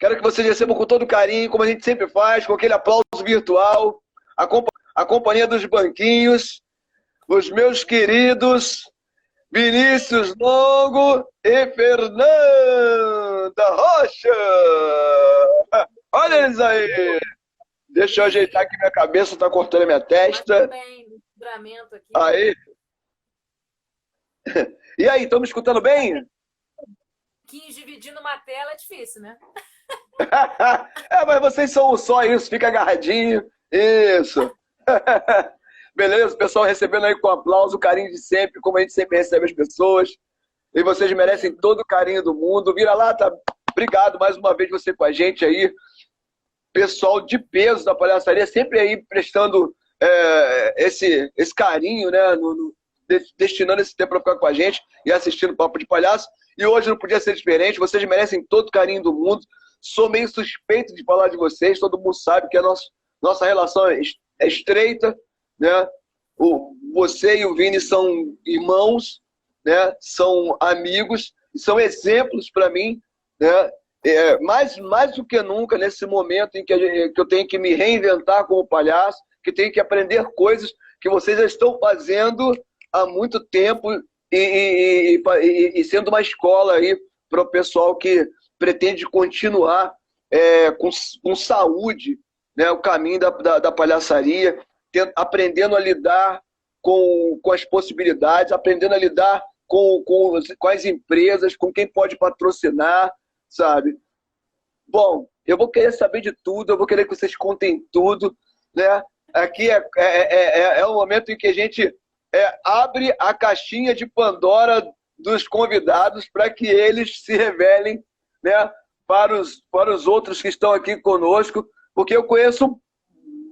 Quero que vocês recebam com todo carinho, como a gente sempre faz, com aquele aplauso virtual, a companhia dos banquinhos, os meus queridos Vinícius Longo e Fernanda Rocha. Olha eles aí. Deixa eu ajeitar aqui minha cabeça, tá cortando a minha testa. Bem, aqui. Aí. E aí, estão me escutando bem? Dividindo uma tela é difícil, né? Mas vocês são só isso, fica agarradinho. Isso. Beleza, pessoal recebendo aí com aplauso, o carinho de sempre, como a gente sempre recebe as pessoas. E vocês merecem todo o carinho do mundo. Vira lá, tá? Obrigado mais uma vez você com a gente aí. Pessoal de peso da palhaçaria, sempre aí prestando esse carinho, né? Destinando esse tempo para ficar com a gente e assistindo Papo de Palhaço. E hoje não podia ser diferente. Vocês merecem todo o carinho do mundo. Sou meio suspeito de falar de vocês. Todo mundo sabe que a nossa relação é estreita, né? Você e o Vini são irmãos, né? São amigos, são exemplos para mim, né? Mais do que nunca nesse momento em que eu tenho que me reinventar como palhaço, que tenho que aprender coisas que vocês já estão fazendo há muito tempo e sendo uma escola aí para o pessoal que pretende continuar com saúde, né, o caminho da palhaçaria, aprendendo a lidar com as possibilidades, aprendendo a lidar com as empresas, com quem pode patrocinar, sabe? Bom, eu vou querer saber de tudo, eu vou querer que vocês contem tudo, né? Aqui é o momento em que a gente abre a caixinha de Pandora dos convidados para que eles se revelem, né, para os outros que estão aqui conosco, porque eu conheço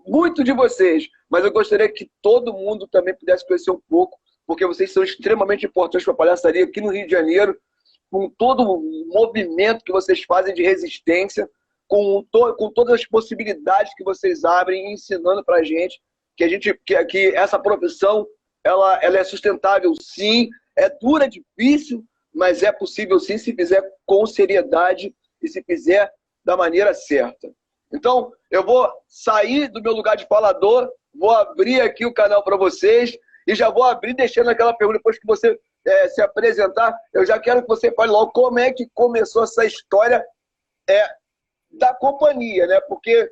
muito de vocês, mas eu gostaria que todo mundo também pudesse conhecer um pouco, porque vocês são extremamente importantes para a palhaçaria aqui no Rio de Janeiro, com todo o movimento que vocês fazem de resistência, com todas as possibilidades que vocês abrem, ensinando para a gente que essa profissão ela é sustentável, sim, é dura, difícil, mas é possível, sim, se fizer com seriedade e se fizer da maneira certa. Então, eu vou sair do meu lugar de falador, vou abrir aqui o canal para vocês e já vou abrir deixando aquela pergunta, depois que você se apresentar, eu já quero que você fale logo como é que começou essa história da companhia, né? Porque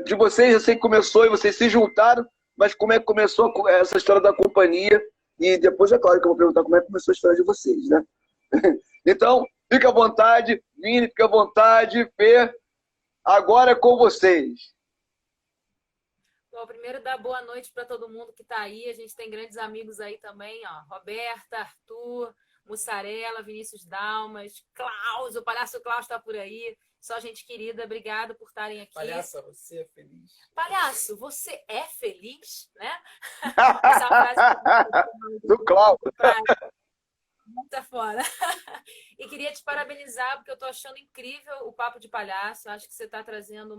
de vocês eu sei que começou e vocês se juntaram, mas como é que começou essa história da companhia? E depois, é claro que eu vou perguntar como é que começou a história de vocês, né? Então, fica à vontade, Vini, fica à vontade, Fê, agora é com vocês. Bom, primeiro dar boa noite para todo mundo que está aí. A gente tem grandes amigos aí também, ó. Roberta, Arthur, Mussarela, Vinícius Dalmas, Klaus, o Palhaço Klaus está por aí. Só gente querida, obrigado por estarem aqui. Palhaça, você é feliz? Palhaço, você é feliz, né? Essa frase do Klaus. Muita fora. E queria te parabenizar, porque eu estou achando incrível o Papo de Palhaço. Acho que você está trazendo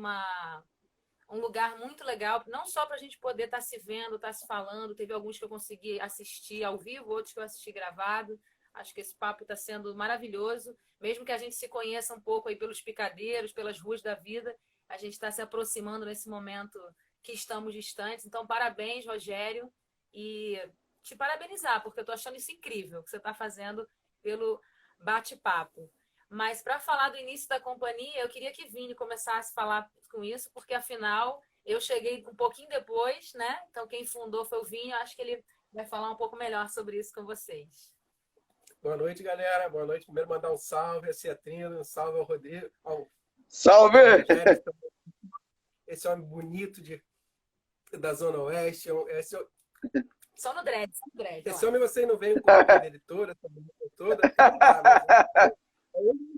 um lugar muito legal, não só para a gente poder estar se vendo, estar se falando. Teve alguns que eu consegui assistir ao vivo, outros que eu assisti gravado. Acho que esse papo está sendo maravilhoso. Mesmo que a gente se conheça um pouco aí pelos picadeiros, pelas ruas da vida, a gente está se aproximando nesse momento que estamos distantes. Então, parabéns, Rogério, e te parabenizar, porque eu estou achando isso incrível, que você está fazendo pelo bate-papo. Mas para falar do início da companhia, eu queria que Vini começasse a falar com isso, porque afinal eu cheguei um pouquinho depois, né? Então quem fundou foi o Vini, eu acho que ele vai falar um pouco melhor sobre isso com vocês. Boa noite, galera. Boa noite. Primeiro mandar um salve a Ceatrino, um salve ao Rodrigo. Salve! Esse homem bonito da Zona Oeste. Só no dread. Esse homem vocês não veem com a dele toda, essa bonita toda. Não dá, mas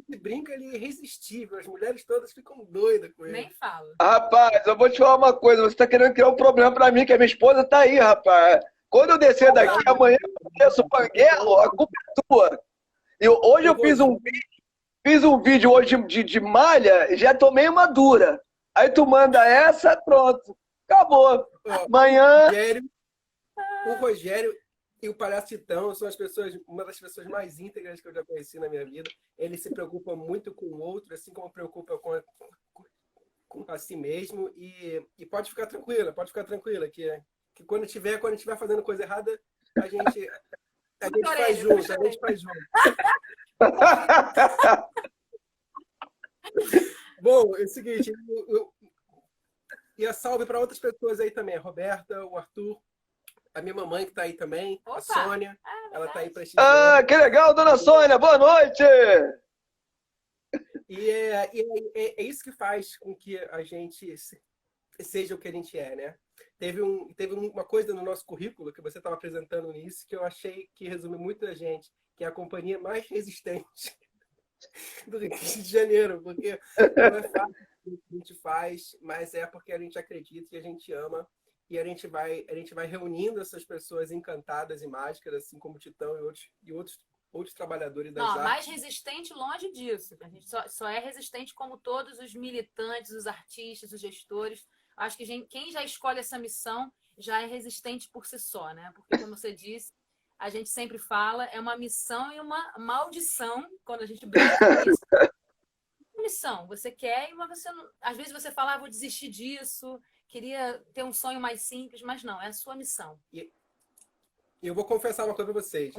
ele brinca, ele é irresistível. As mulheres todas ficam doidas com ele. Nem falo. Rapaz, eu vou te falar uma coisa. Você está querendo criar um problema para mim, que a minha esposa está aí, rapaz. Quando eu descer daqui, amanhã eu desço o Banguelo, a culpa é tua. Hoje eu fiz um vídeo hoje de malha, já tomei uma dura. Aí tu manda essa, pronto. Acabou. Amanhã... O Rogério, E o Palhaço Titão são uma das pessoas mais íntegras que eu já conheci na minha vida. Ele se preocupa muito com o outro, assim como preocupa com a si mesmo. E pode ficar tranquila, que quando tiver fazendo coisa errada, a gente, faz junto, a gente faz junto. Bom, é o seguinte, e a salve para outras pessoas aí também, a Roberta, o Arthur, a minha mamãe que está aí também, Opa! a Sônia, ela está aí Ah, prestigiando. que legal, dona Sônia, boa noite! E é isso que faz com que a gente seja o que a gente é, né? Teve uma coisa no nosso currículo que você estava apresentando nisso que eu achei que resume muito a gente, que é a companhia mais resistente do Rio de Janeiro, porque não é fácil o que a gente faz, mas é porque a gente acredita e a gente ama, e a gente vai reunindo essas pessoas encantadas e mágicas, assim como o Titão e outros trabalhadores das Não, mais artes. resistente longe disso. A gente só é resistente como todos os militantes, os artistas, os gestores. Acho que quem já escolhe essa missão já é resistente por si só, né? Porque, como você disse, a gente sempre fala, é uma missão e uma maldição quando a gente brinca com isso. Missão, você quer, mas você não... às vezes você fala, vou desistir disso, queria ter um sonho mais simples, mas não, é a sua missão. E eu vou confessar uma coisa para vocês,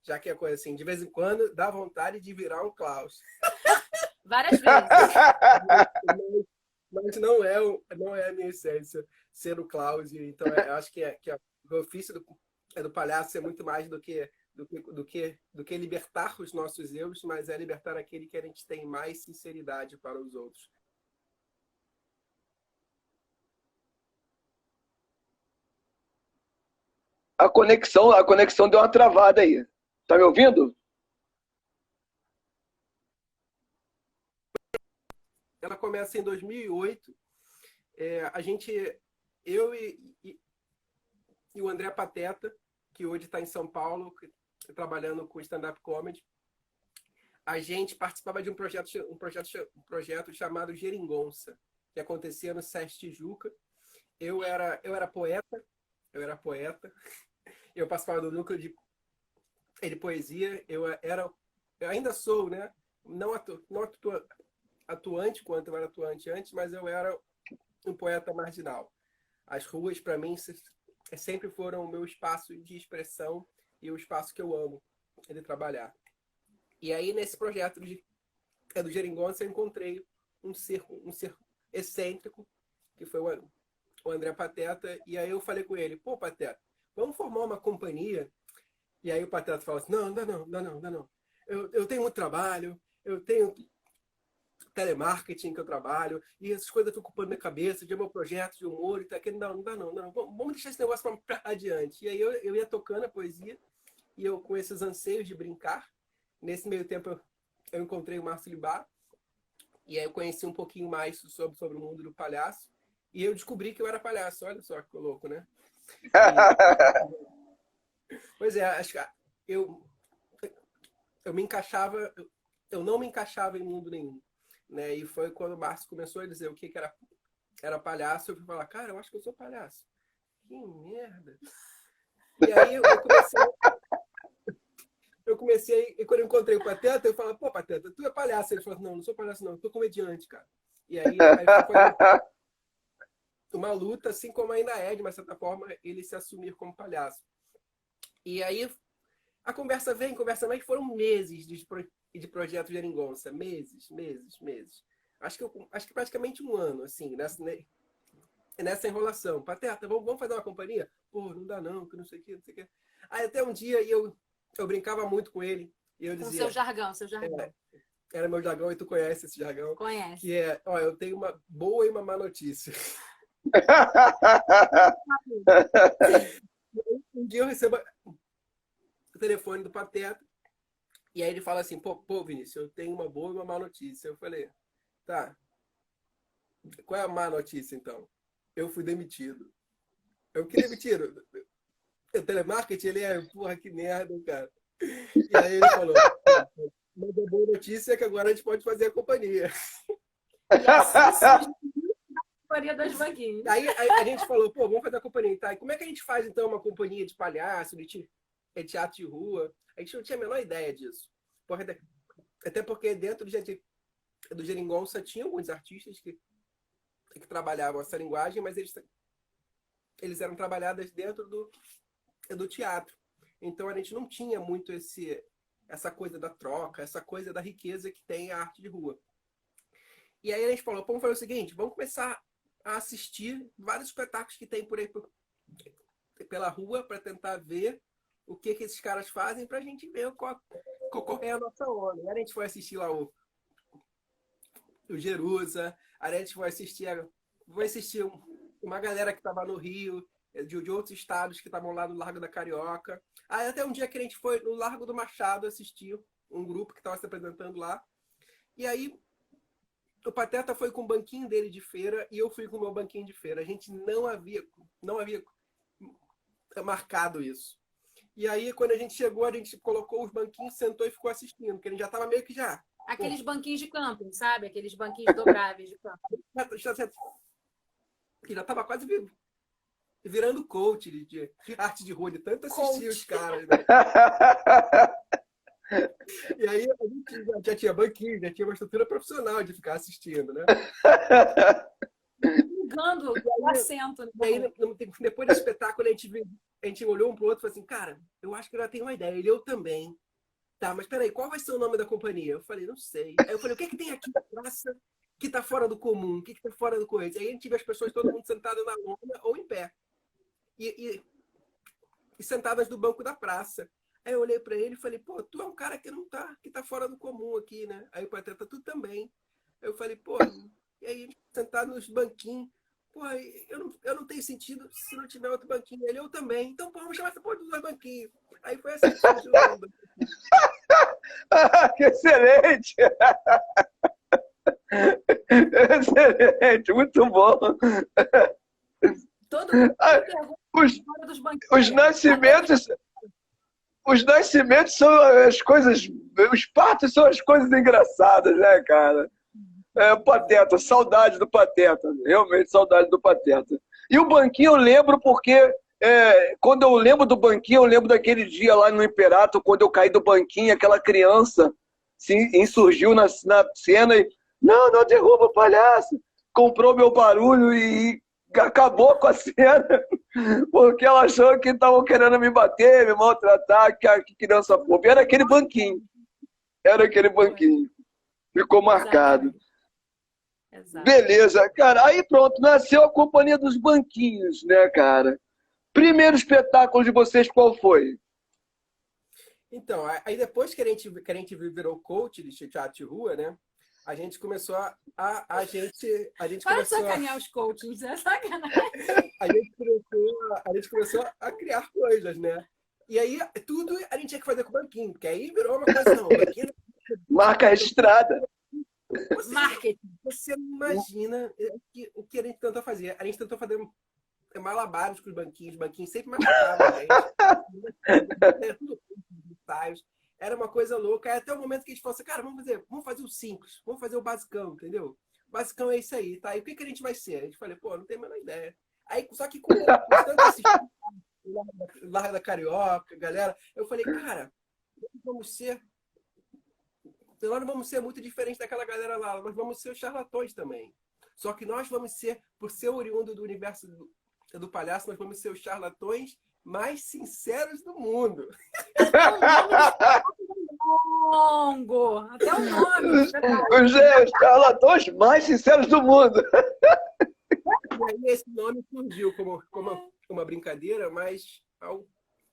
já que é coisa assim, de vez em quando dá vontade de virar um Klaus. Várias vezes. Mas não é a minha essência ser o Klaus. Então, eu acho que o ofício do palhaço é muito mais do que libertar os nossos erros, mas é libertar aquele que a gente tem mais sinceridade para os outros. A conexão deu uma travada aí. Tá me ouvindo? Ela começa em 2008. Eu e o André Pateta, que hoje está em São Paulo, trabalhando com stand-up comedy, a gente participava de um projeto chamado Geringonça, que acontecia no SESC Tijuca. Eu era poeta, eu participava do núcleo de poesia, eu ainda sou, né? Não atuante quanto eu era atuante antes, mas eu era um poeta marginal. As ruas, para mim, sempre foram o meu espaço de expressão e o espaço que eu amo de trabalhar. E aí, nesse projeto do Geringonça, eu encontrei um ser excêntrico, que foi o André Pateta, e aí eu falei com ele, pô, Pateta, vamos formar uma companhia? E aí o Pateta fala assim, não, não. Eu tenho muito trabalho, eu tenho telemarketing que eu trabalho, e essas coisas ficam ocupando minha cabeça, de meu projeto de humor, e tá aqui, não dá não. Vamos deixar esse negócio para adiante. E aí eu ia tocando a poesia, e eu com esses anseios de brincar. Nesse meio tempo eu encontrei o Márcio Libar, e aí eu conheci um pouquinho mais sobre o mundo do palhaço, e eu descobri que eu era palhaço. Olha só que louco, né? Pois é, acho que eu não me encaixava em mundo nenhum, né? E foi quando o Márcio começou a dizer o que era palhaço, eu fui falar, cara, eu acho que eu sou palhaço. Que merda! E aí eu comecei, e quando eu encontrei o Pateta, eu falei, pô, Pateta, tu é palhaço. Ele falou, não sou palhaço não, eu tô comediante, cara. E aí foi uma luta, assim como ainda é, de uma certa forma, ele se assumir como palhaço. E aí a conversa vem, que foram meses de projeto de Geringonça. Meses. Acho que praticamente um ano, assim, nessa enrolação. Pateta, vamos fazer uma companhia? Pô, não dá não, que não sei o que. Aí até um dia eu brincava muito com ele. E eu dizia, com seu jargão. Era meu jargão, e tu conhece esse jargão. Conhece. Que eu tenho uma boa e uma má notícia. Um dia eu recebo o telefone do Pateta, e aí ele fala assim, pô, Vinícius, eu tenho uma boa e uma má notícia. Eu falei, tá, qual é a má notícia, então? Eu fui demitido. Eu que demitido? O telemarketing, ele porra, que merda, cara. E aí ele falou, mas a boa notícia é que agora a gente pode fazer a companhia. E assim Companhia das Banquinhas. Aí a gente falou, pô, vamos fazer a companhia. Tá, e como é que a gente faz, então, uma companhia de palhaço, de teatro de rua? A gente não tinha a menor ideia disso. Até porque dentro do Geringonça tinha alguns artistas que trabalhavam essa linguagem, mas eles eram trabalhados dentro do teatro. Então a gente não tinha muito essa coisa da troca, essa coisa da riqueza que tem a arte de rua. E aí a gente falou, vamos fazer o seguinte, vamos começar a assistir vários espetáculos que tem por aí pela rua para tentar ver o que esses caras fazem para a gente ver qual é a nossa onda. E aí a gente foi assistir lá o Jerusa, a gente foi assistir uma galera que estava no Rio, de outros estados que estavam lá no Largo da Carioca. Aí até um dia que a gente foi no Largo do Machado assistir um grupo que estava se apresentando lá. E aí o Pateta foi com o banquinho dele de feira e eu fui com o meu banquinho de feira. A gente não havia marcado isso. E aí, quando a gente chegou, a gente colocou os banquinhos, sentou e ficou assistindo, porque a gente já estava meio que já... Aqueles banquinhos de camping, sabe? Aqueles banquinhos dobráveis de camping. Já estava quase virando coach de arte de rua, de tanto assistir os caras. Né? E aí a gente já tinha banquinho, já tinha uma estrutura profissional de ficar assistindo, né? Ligando o assento. E aí, depois do espetáculo, a gente olhou um pro outro e falou assim, cara, eu acho que eu já tenho uma ideia. Ele, eu também. Tá, mas peraí, qual vai ser o nome da companhia? Eu falei, não sei. Aí eu falei, o que é que tem aqui na praça que tá fora do comum? O que tá fora do corrente? Aí a gente viu as pessoas, todo mundo sentado na lona ou em pé. E sentadas no banco da praça. Aí eu olhei para ele e falei, pô, tu é um cara que tá fora do comum aqui, né? Aí o Pateta, tu também. Aí eu falei, pô, e aí sentado nos banquinhos, pô, eu não tenho sentido se não tiver outro banquinho. Ele, eu também. Então, pô, vamos chamar essa porra dos dois banquinhos. Aí foi assim que surgiu o nome. Que excelente! Excelente, muito bom. Todo mundo pergunta dos banquinhos. Os nascimentos são as coisas. Os partos são as coisas engraçadas, né, cara? Pateta, saudade do Pateta. Realmente, saudade do Pateta. E o banquinho eu lembro porque quando eu lembro do banquinho, eu lembro daquele dia lá no Imperato, quando eu caí do banquinho, aquela criança se insurgiu na cena e não derruba o palhaço. Comprou meu barulho e acabou com a cena, porque ela achou que estavam querendo me bater, me maltratar, que criança fofa. Era aquele banquinho. Ficou marcado. Exato. Beleza, cara. Aí pronto, nasceu a Companhia dos Banquinhos, né, cara? Primeiro espetáculo de vocês, qual foi? Então, aí depois que a gente virou coach de teatro de rua, né? A gente começou a gente Para de sacanear os coaches, é sacanagem. A gente começou a criar coisas, né? E aí tudo a gente tinha que fazer com o banquinho, porque aí virou uma coisa, não, banquinho... Marca registrada. Marketing. Você não imagina o que a gente tentou fazer. A gente tentou fazer malabares com os banquinhos sempre machucavam a gente. Tudo ensaios. Era uma coisa louca. Aí até o momento que a gente falou assim, cara, vamos fazer o simples, vamos fazer o basicão, entendeu? O basicão é isso aí, tá? E o que a gente vai ser? A gente falou, pô, não tem a menor ideia. Aí, só que com tanto assistir o Largo da Carioca, galera, eu falei, cara, nós não vamos ser muito diferentes daquela galera lá, nós vamos ser os charlatões também. Só que nós vamos ser, por ser oriundo do universo do palhaço, nós vamos ser os charlatões mais sinceros do mundo. Longo, até o nome. Os charlatões mais sinceros do mundo. E aí esse nome surgiu como uma brincadeira, mas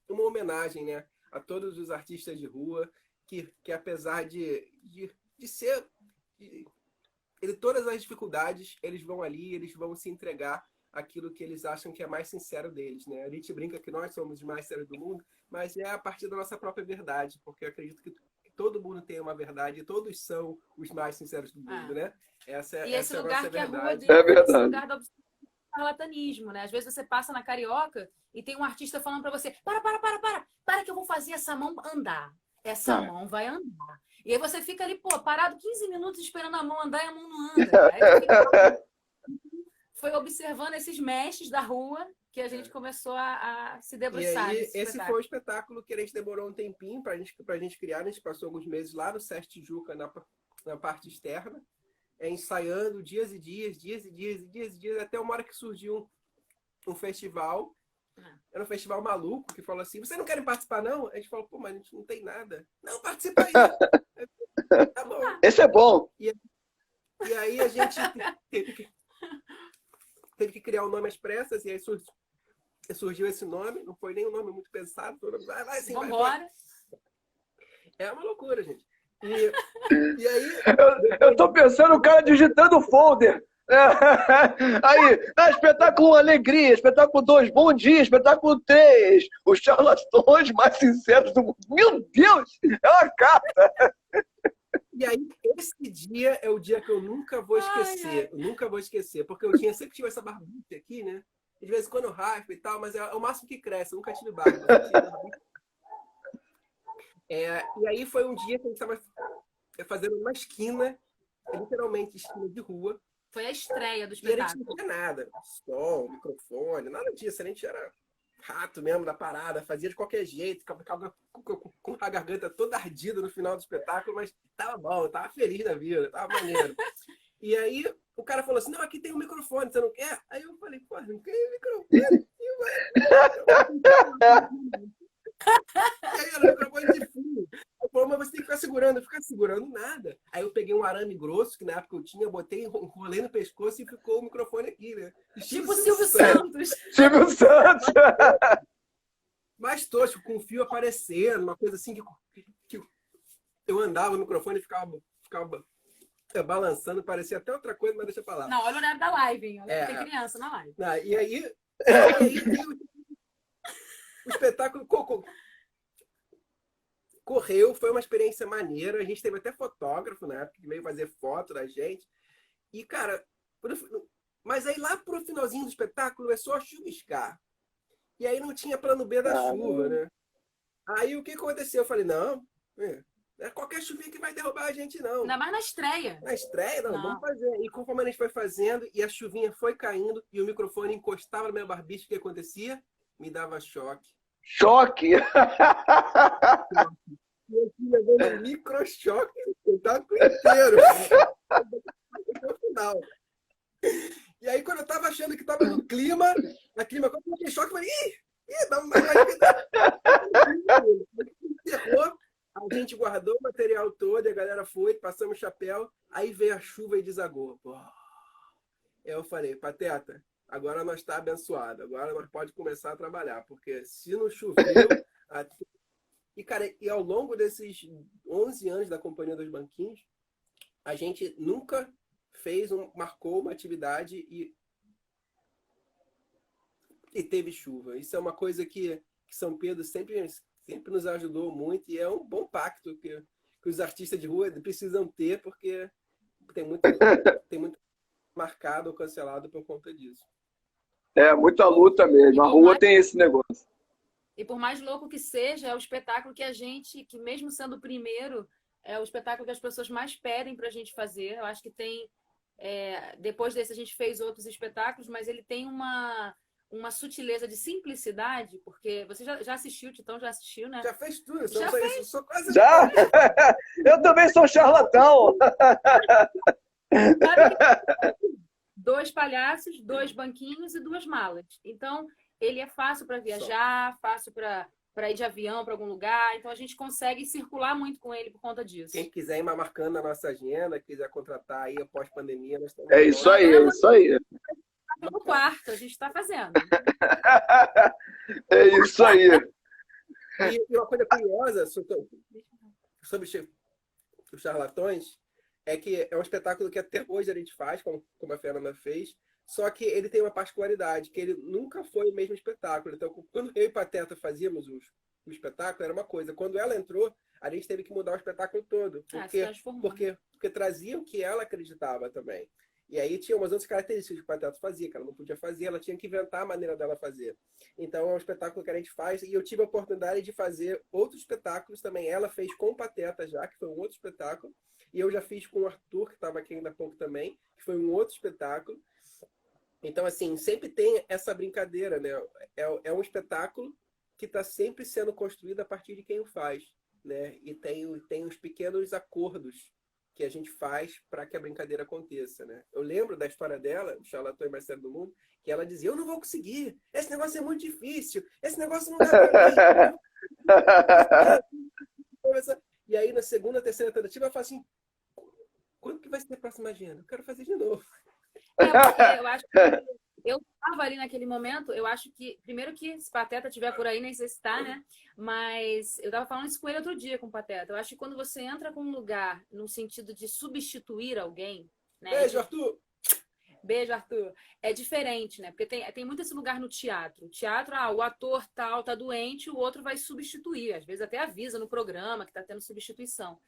uma homenagem, né, a todos os artistas de rua que apesar de ser todas as dificuldades, eles vão ali, eles vão se entregar aquilo que eles acham que é mais sincero deles, né? A gente brinca que nós somos os mais sérios do mundo, mas é a partir da nossa própria verdade, porque eu acredito que todo mundo tem uma verdade e todos são os mais sinceros do mundo, né? Essa é a nossa verdade. É verdade. Esse lugar do charlatanismo, né? Às vezes você passa na Carioca e tem um artista falando para você, para que eu vou fazer essa mão andar. Essa mão vai andar. E aí você fica ali, parado 15 minutos esperando a mão andar e a mão não anda. Aí fica foi observando esses mestres da rua que a gente começou a se E debruçar aí, nesse esse espetáculo. foi o espetáculo que a gente demorou um tempinho pra gente criar. A gente passou alguns meses lá no SESC Tijuca, na parte externa, ensaiando dias e dias, até uma hora que surgiu um festival. Era um festival maluco que falou assim: vocês não querem participar, não? A gente falou: pô, mas a gente não tem nada. Não, participa aí. Tá bom. Esse é bom. E aí a gente teve que criar um nome às pressas, e aí surgiu esse nome. Não foi nem um nome muito pensado. Vai assim, vai. Vambora. É uma loucura, gente. E aí... Eu tô pensando o cara digitando o folder. Aí, espetáculo 1, alegria. Espetáculo 2, bom dia. Espetáculo 3, os charlatões mais sinceros do mundo. Meu Deus, é uma carta. E aí, esse dia é o dia que eu nunca vou esquecer. Eu nunca vou esquecer. Porque eu sempre tive essa barbicha aqui, né? De vez em quando eu raspo e tal, mas é o máximo que cresce. Eu nunca tive barba. E aí foi um dia que a gente estava fazendo uma esquina, literalmente esquina de rua. Foi a estreia do E a gente espetáculo. não tinha nada. Som, microfone, nada disso. A gente era rato mesmo da parada, fazia de qualquer jeito, ficava com a garganta toda ardida no final do espetáculo, mas tava bom, tava feliz da vida, tava maneiro. E aí o cara falou assim: não, aqui tem um microfone, você não quer? Aí eu falei: pô, não quer microfone? E aí era um microfone de fio. Ele falou: mas você tem que ficar segurando. Ficar segurando nada. Aí eu peguei um arame grosso, que na época eu tinha, botei, enrolei no pescoço e ficou o microfone aqui, né? Tipo Silvio Santos. Silvio Santos. Mais tosco, com o fio aparecendo, uma coisa assim que eu andava, o microfone ficava balançando, parecia até outra coisa, mas deixa pra lá. Não, olha o horário da live, hein? Olha que tem criança na live. E aí o espetáculo correu, foi uma experiência maneira. A gente teve até fotógrafo na época que veio fazer foto da gente. E, cara, mas aí lá pro finalzinho do espetáculo é só chuviscar. E aí não tinha plano B da chuva, né? Aí o que aconteceu? Eu falei: não é qualquer chuvinha que vai derrubar a gente, não. Ainda mais na estreia. Na estreia, não, vamos fazer. E conforme a gente foi fazendo, e a chuvinha foi caindo, e o microfone encostava no meu barbicho, o que acontecia? Me dava choque. Choque! Eu fui levando um microchoque o espetáculo inteiro. Até o final. E aí, quando eu tava achando que tava no clima, quando eu fiquei choque, eu falei: dá uma enterrou. A gente guardou o material todo, a galera foi, passamos o chapéu, aí veio a chuva e desagou. Pô. Eu falei: Pateta, agora nós tá abençoado, agora nós pode começar a trabalhar, porque se não choveu... E, cara, ao longo desses 11 anos da Companhia dos Banquinhos, a gente nunca marcou uma atividade e teve chuva. Isso é uma coisa que São Pedro sempre nos ajudou muito, e é um bom pacto que os artistas de rua precisam ter, porque tem muito marcado ou cancelado por conta disso. É, muita luta mesmo. A rua tem esse negócio. E por mais louco que seja, é o espetáculo que que mesmo sendo o primeiro, é o espetáculo que as pessoas mais pedem para a gente fazer. Eu acho que tem... depois desse a gente fez outros espetáculos, mas ele tem uma sutileza de simplicidade, porque você já assistiu, Titão já assistiu, né? Já fez tudo. Sou quase... Já? Eu também sou charlatão. 2 palhaços, 2 banquinhos e 2 malas. Então, ele é fácil para viajar, fácil para ir de avião para algum lugar. Então, a gente consegue circular muito com ele por conta disso. Quem quiser ir marcando a nossa agenda, quiser contratar aí após pandemia, nós estamos... É isso aí, é isso aí. No quarto, a gente está fazendo. É isso aí. E uma coisa curiosa sobre os charlatões é que é um espetáculo que até hoje a gente faz, como a Fernanda fez, só que ele tem uma particularidade, que ele nunca foi o mesmo espetáculo. Então, quando eu e Pateta fazíamos o espetáculo, era uma coisa. Quando ela entrou, a gente teve que mudar o espetáculo todo. Porque trazia o que ela acreditava também. E aí tinha umas outras características que o Pateta fazia, que ela não podia fazer, ela tinha que inventar a maneira dela fazer. Então é um espetáculo que a gente faz, e eu tive a oportunidade de fazer outros espetáculos também. Ela fez com o Pateta já, que foi um outro espetáculo, e eu já fiz com o Arthur, que estava aqui ainda há pouco também, que foi um outro espetáculo. Então, assim, sempre tem essa brincadeira, né? É um espetáculo que está sempre sendo construído a partir de quem o faz, né? E tem os pequenos acordos que a gente faz para que a brincadeira aconteça, né? Eu lembro da história dela, do Charlatão e Marcelo do Mundo, que ela dizia, eu não vou conseguir, esse negócio é muito difícil, esse negócio não dá para mim. E aí, na segunda, terceira tentativa, ela fala assim, quando que vai ser a próxima agenda? Eu quero fazer de novo. Porque eu acho que eu estava ali naquele momento, eu acho que, primeiro que se Pateta estiver por aí, nem sei se está, né? Mas eu estava falando isso com ele outro dia, com o Pateta. Eu acho que quando você entra com um lugar no sentido de substituir alguém, né? Beijo, Arthur! Beijo, Arthur. É diferente, né? Porque tem muito esse lugar no teatro. O teatro, o ator tal tá doente, o outro vai substituir. Às vezes até avisa no programa que tá tendo substituição.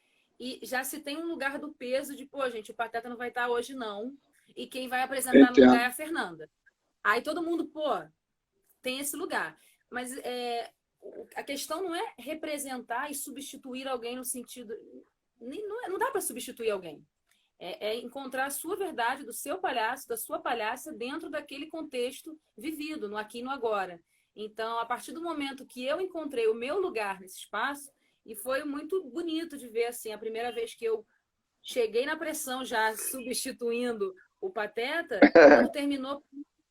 E já se tem um lugar do peso de, pô, gente, o Pateta não vai estar hoje, não. E quem vai apresentar no lugar é a Fernanda. Aí todo mundo, pô, tem esse lugar. Mas a questão não é representar e substituir alguém no sentido... Não dá para substituir alguém. É encontrar a sua verdade, do seu palhaço, da sua palhaça, dentro daquele contexto vivido, no aqui e no agora. Então, a partir do momento que eu encontrei o meu lugar nesse espaço, e foi muito bonito de ver, assim, a primeira vez que eu cheguei na pressão já substituindo o Pateta, quando terminou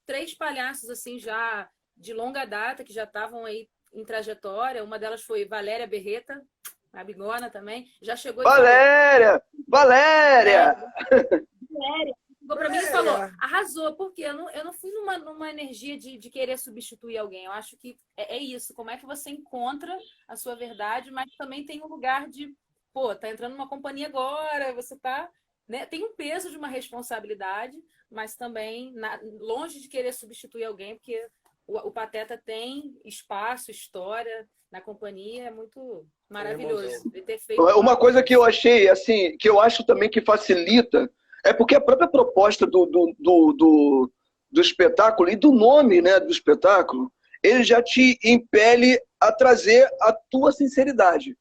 3 palhaços, assim, já de longa data, que já estavam aí em trajetória. Uma delas foi Valéria Berreta, a Bigona também, já chegou e Valéria! Valéria! Valéria! Chegou para mim e falou, arrasou, porque eu não fui numa energia de querer substituir alguém. Eu acho que é isso, como é que você encontra a sua verdade, mas também tem um lugar de, pô, tá entrando numa companhia agora, você tá, né? Tem um peso de uma responsabilidade, mas também longe de querer substituir alguém, porque o Pateta tem espaço, história na companhia, é muito maravilhoso de ter feito. Uma coisa que eu achei, assim, que eu acho também que facilita, é porque a própria proposta do espetáculo e do nome, né, do espetáculo, ele já te impele a trazer a tua sinceridade,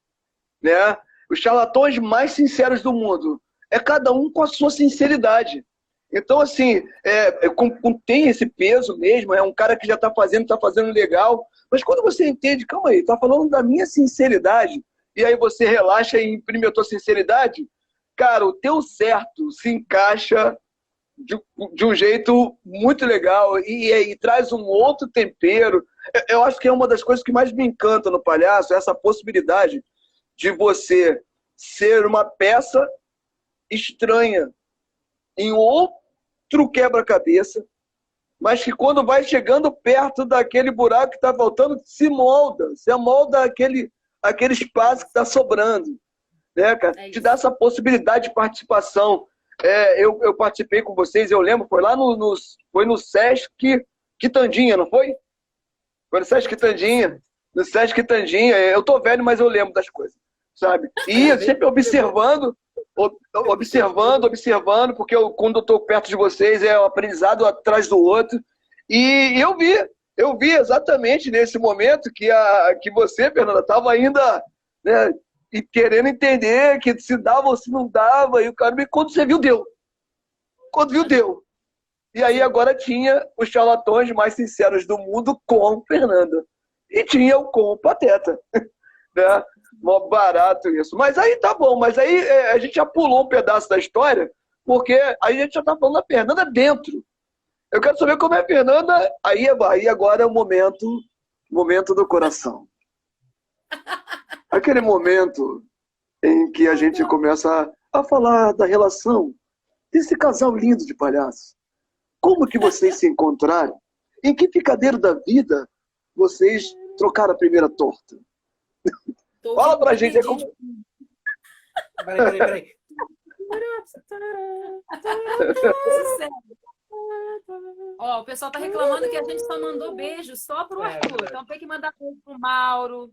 né? Os charlatões mais sinceros do mundo. É cada um com a sua sinceridade. Então, assim, tem esse peso mesmo, é um cara que já está fazendo legal, mas quando você entende, calma aí, está falando da minha sinceridade, e aí você relaxa e imprime a tua sinceridade, cara, o teu certo se encaixa de um jeito muito legal e traz um outro tempero. Eu acho que é uma das coisas que mais me encanta no palhaço, essa possibilidade de você ser uma peça estranha em outro quebra-cabeça, mas que quando vai chegando perto daquele buraco que está faltando, se amolda aquele espaço que está sobrando, né, cara? Te dá essa possibilidade de participação. Eu participei com vocês, eu lembro, foi lá foi no Sesc Quitandinha, não foi? Foi no Sesc Quitandinha. No Sesc Quitandinha, eu tô velho, mas eu lembro das coisas, sabe? E sempre observando, porque quando eu estou perto de vocês, é um aprendizado atrás do outro. E eu vi exatamente nesse momento que você, Fernanda, estava ainda, né, e querendo entender que se dava ou se não dava. E o cara, quando você viu, deu. Quando viu, deu. E aí agora tinha os charlatões mais sinceros do mundo com Fernanda. E tinha o com o Pateta. Né? Mó barato isso. Mas aí tá bom, mas aí a gente já pulou um pedaço da história, porque aí a gente já tá falando da Fernanda dentro. Eu quero saber como é a Fernanda. Aí agora é o momento do coração. Aquele momento em que a gente começa a falar da relação desse casal lindo de palhaço. Como que vocês se encontraram? Em que picadeiro da vida vocês trocaram a primeira torta? Fala pra gente. Peraí. Ó, o pessoal tá reclamando que a gente só mandou beijo só pro Arthur. Então tem que mandar beijo pro Mauro,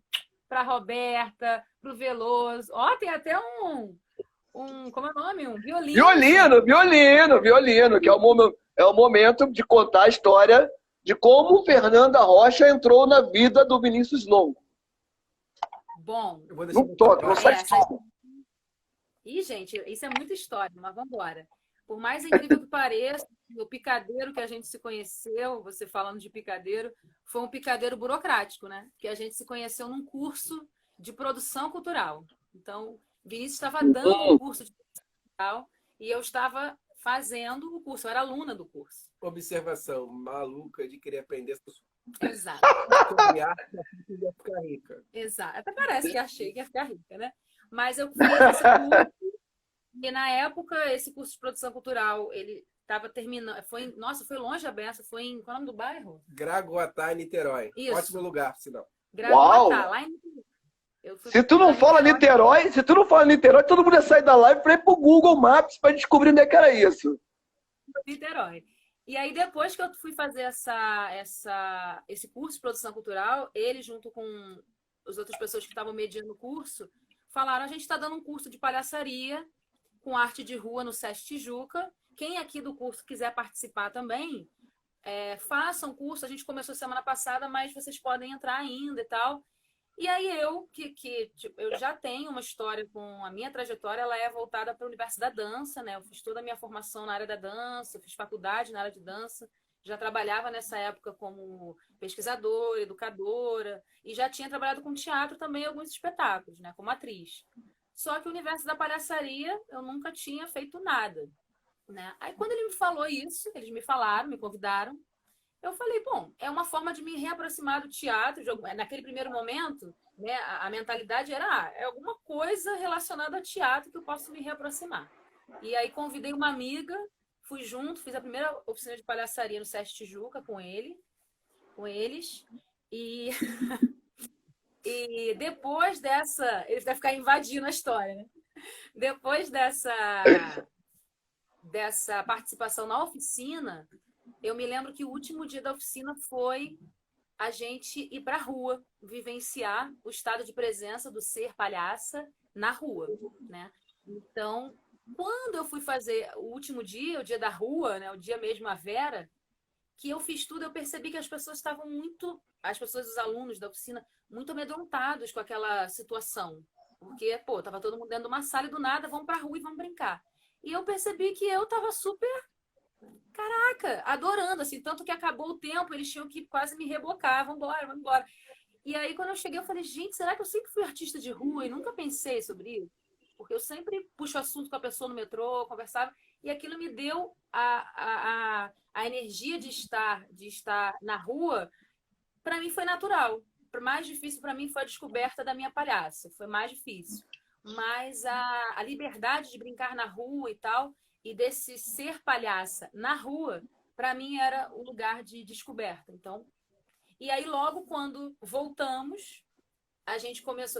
pra Roberta, pro Veloso. Ó, tem até como é o nome? Um violino. Violino, que é o momento de contar a história de como Fernanda Rocha entrou na vida do Vinícius Longo. Bom. Não toca, não sai som. Ih, gente, isso é muita história, mas vamos embora. Por mais incrível que pareça, o picadeiro que a gente se conheceu, você falando de picadeiro, foi um picadeiro burocrático, né? Que a gente se conheceu num curso de produção cultural. Então, Vinícius estava dando um curso de produção cultural e eu estava fazendo o curso, eu era aluna do curso. Observação maluca de querer aprender Exato. sobre arte e ia ficar rica. Exato. Até parece que achei que ia ficar rica, né? Mas eu fiz esse curso e na época esse curso de produção cultural, ele estava terminando, nossa, foi longe a beça, foi em, qual é o nome do bairro? Gragoatá, Niterói. Isso. Ótimo lugar, sinal. Gragoatá, lá em Niterói. Se tu não fala Niterói, todo mundo ia sair da live para ir pro Google Maps para descobrir onde é que era isso. Niterói. E aí, depois que eu fui fazer esse curso de produção cultural, ele, junto com as outras pessoas que estavam mediando o curso, falaram: a gente está dando um curso de palhaçaria com arte de rua no SESC Tijuca. Quem aqui do curso quiser participar também, faça um curso. A gente começou semana passada, mas vocês podem entrar ainda e tal. E aí eu já tenho uma história com a minha trajetória, ela é voltada para o universo da dança, né? Eu fiz toda a minha formação na área da dança, fiz faculdade na área de dança, já trabalhava nessa época como pesquisadora, educadora, e já tinha trabalhado com teatro também em alguns espetáculos, né? Como atriz. Só que o universo da palhaçaria eu nunca tinha feito nada, né? Aí quando ele me falou isso, eles me falaram, me convidaram, eu falei, bom, é uma forma de me reaproximar do teatro. Naquele primeiro momento, né, a mentalidade era, é alguma coisa relacionada ao teatro que eu posso me reaproximar. E aí convidei uma amiga, fui junto, fiz a primeira oficina de palhaçaria no SESC Tijuca com eles. E, e depois dessa... Ele vai ficar invadindo a história, né? Depois dessa participação na oficina... Eu me lembro que o último dia da oficina foi a gente ir para a rua, vivenciar o estado de presença do ser palhaça na rua, né? Então, quando eu fui fazer o último dia, o dia da rua, né, o dia mesmo a Vera, que eu fiz tudo, eu percebi que as pessoas estavam os alunos da oficina, muito amedrontados com aquela situação. Porque, tava todo mundo dentro de uma sala e do nada, vamos para a rua e vamos brincar. E eu percebi que eu tava super... Caraca, adorando, assim, tanto que acabou o tempo, eles tinham que quase me rebocar, vamos embora. E aí, quando eu cheguei, eu falei, gente, será que eu sempre fui artista de rua e nunca pensei sobre isso? Porque eu sempre puxo assunto com a pessoa no metrô, conversava, e aquilo me deu a energia de estar na rua. Para mim foi natural. O mais difícil para mim foi a descoberta da minha palhaça, foi mais difícil. Mas a liberdade de brincar na rua e tal... E desse ser palhaça na rua, para mim era o lugar de descoberta. Então, e aí logo quando voltamos,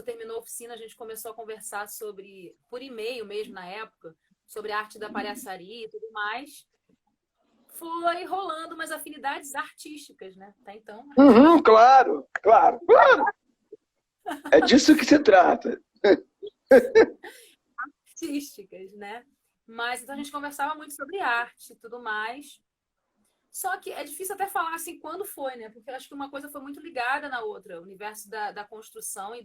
terminou a oficina, a gente começou a conversar sobre, por e-mail mesmo na época, sobre a arte da palhaçaria e tudo mais. Foi rolando umas afinidades artísticas, né? Até então. Claro. É disso que se trata. Artísticas, né? Mas então a gente conversava muito sobre arte e tudo mais. Só que é difícil até falar assim quando foi, né? Porque eu acho que uma coisa foi muito ligada na outra. O universo da construção e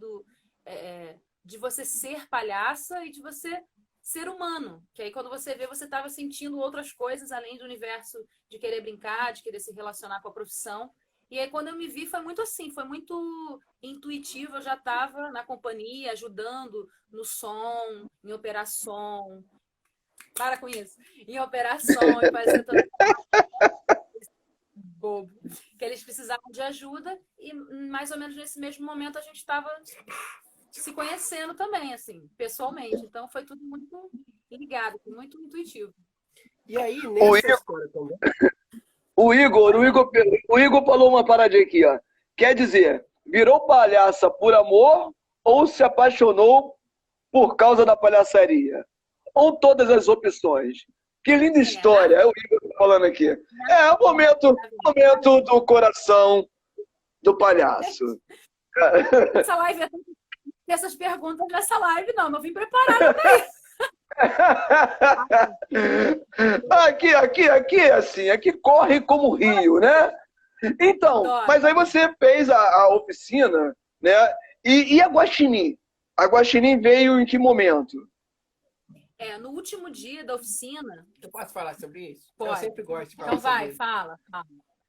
de você ser palhaça e de você ser humano. Que aí quando você vê, você estava sentindo outras coisas além do universo de querer brincar, de querer se relacionar com a profissão. E aí quando eu me vi foi muito assim, foi muito intuitivo. Eu já estava na companhia, ajudando no som, em operação... Para com isso. Em operação, e fazia todo bobo. Que eles precisavam de ajuda e mais ou menos nesse mesmo momento a gente estava se conhecendo também, assim, pessoalmente. Então foi tudo muito ligado, muito intuitivo. E aí, nessa história também... O Igor falou uma paradinha aqui, ó. Quer dizer, virou palhaça por amor ou se apaixonou por causa da palhaçaria? Ou todas as opções? Que linda história, é o Igor falando aqui. É o momento do coração do palhaço. Essa live essas perguntas nessa live, não vim preparada para isso. Aqui é assim, aqui corre como rio, né? Então, mas aí você fez a oficina, né? E a Guaxinim? A Guaxinim veio em que momento? No último dia da oficina... Eu posso falar sobre isso? Pode. Eu sempre gosto de falar Então vai, sobre isso. fala.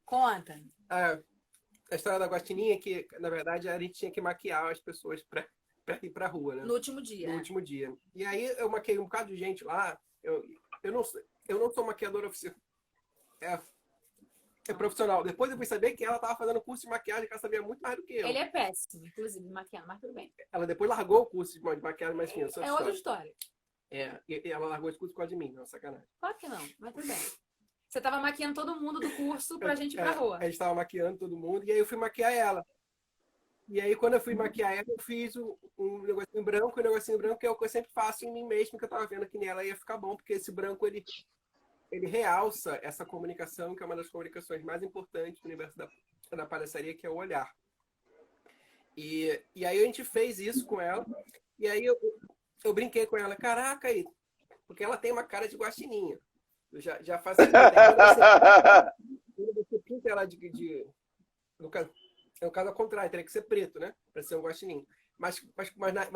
Conta. A história da Guaxinim é que, na verdade, a gente tinha que maquiar as pessoas para ir para a rua, né? No último dia. No último dia. E aí eu maquiei um bocado de gente lá. Eu não sou maquiadora oficial. É profissional. Depois eu fui saber que ela estava fazendo curso de maquiagem, que ela sabia muito mais do que eu. Ele é péssimo, inclusive, maquiando, mas tudo bem. Ela depois largou o curso de maquiagem, mas enfim, É outra história. E ela largou esse curso por causa de mim, não, sacanagem. Claro que não, mas tudo bem. Você estava maquiando todo mundo do curso pra gente ir pra rua. A gente estava maquiando todo mundo, e aí eu fui maquiar ela. E aí, quando eu fui maquiar ela, eu fiz um negocinho branco, que é o que eu sempre faço em mim mesmo, que eu tava vendo que nela ia ficar bom, porque esse branco, ele realça essa comunicação, que é uma das comunicações mais importantes do universo da palhaçaria, que é o olhar. E aí a gente fez isso com ela, e aí eu brinquei com ela, caraca, aí, porque ela tem uma cara de guaxininha. Eu já faço quando você pinta ela no caso ao contrário, teria que ser preto, né? Para ser um guaxinim. Mas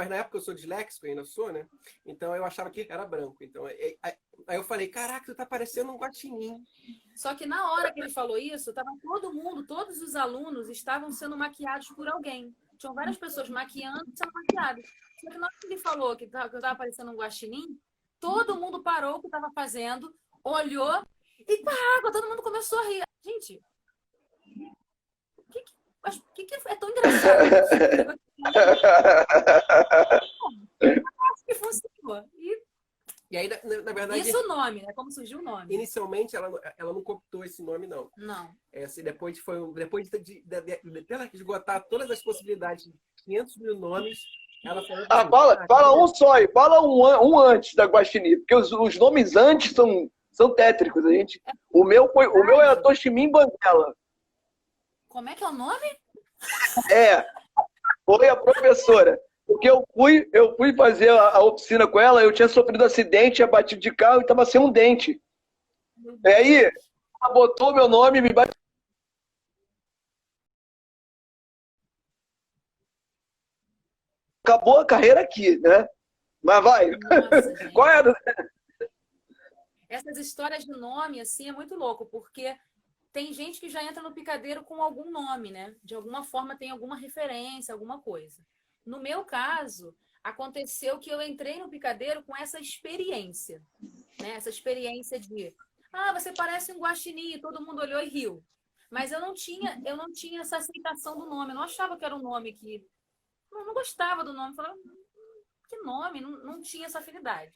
na época eu sou disléxico, ainda sou, né? Então eu achava que era branco. Então aí eu falei, caraca, tu tá parecendo um guaxinim. Só que na hora que ele falou isso, tava todo mundo, todos os alunos estavam sendo maquiados por alguém. Tinham várias pessoas maquiando e sendo maquiadas. Só que na hora que ele falou que eu tava parecendo um guaxinim, todo mundo parou o que estava fazendo, olhou e todo mundo começou a rir. Gente, o que é tão engraçado? Acho que funcionou. E aí, na verdade... Isso o nome, né? Como surgiu o nome. Inicialmente, ela não cooptou esse nome, não. Não. Depois de ela esgotar todas as possibilidades, 500 mil nomes, ela falou... Fala um só aí. Fala um antes da Guaxinim. Porque os nomes antes são tétricos. O meu é Toshimim Banguela. Como é que é o nome? Foi a professora. Porque eu fui fazer a oficina com ela, eu tinha sofrido acidente, tinha batido de carro e estava sem um dente. E aí, ela botou meu nome, me bateu. Acabou a carreira aqui, né? Mas vai. Nossa, Qual é? Essas histórias de nome, assim, é muito louco, porque tem gente que já entra no picadeiro com algum nome, né? De alguma forma tem alguma referência, alguma coisa. No meu caso, aconteceu que eu entrei no picadeiro com essa experiência, né? Essa experiência de, você parece um guaxinim, todo mundo olhou e riu. Mas eu não tinha essa aceitação do nome, eu não achava que era um nome que... não gostava do nome, falava, que nome? Não tinha essa afinidade.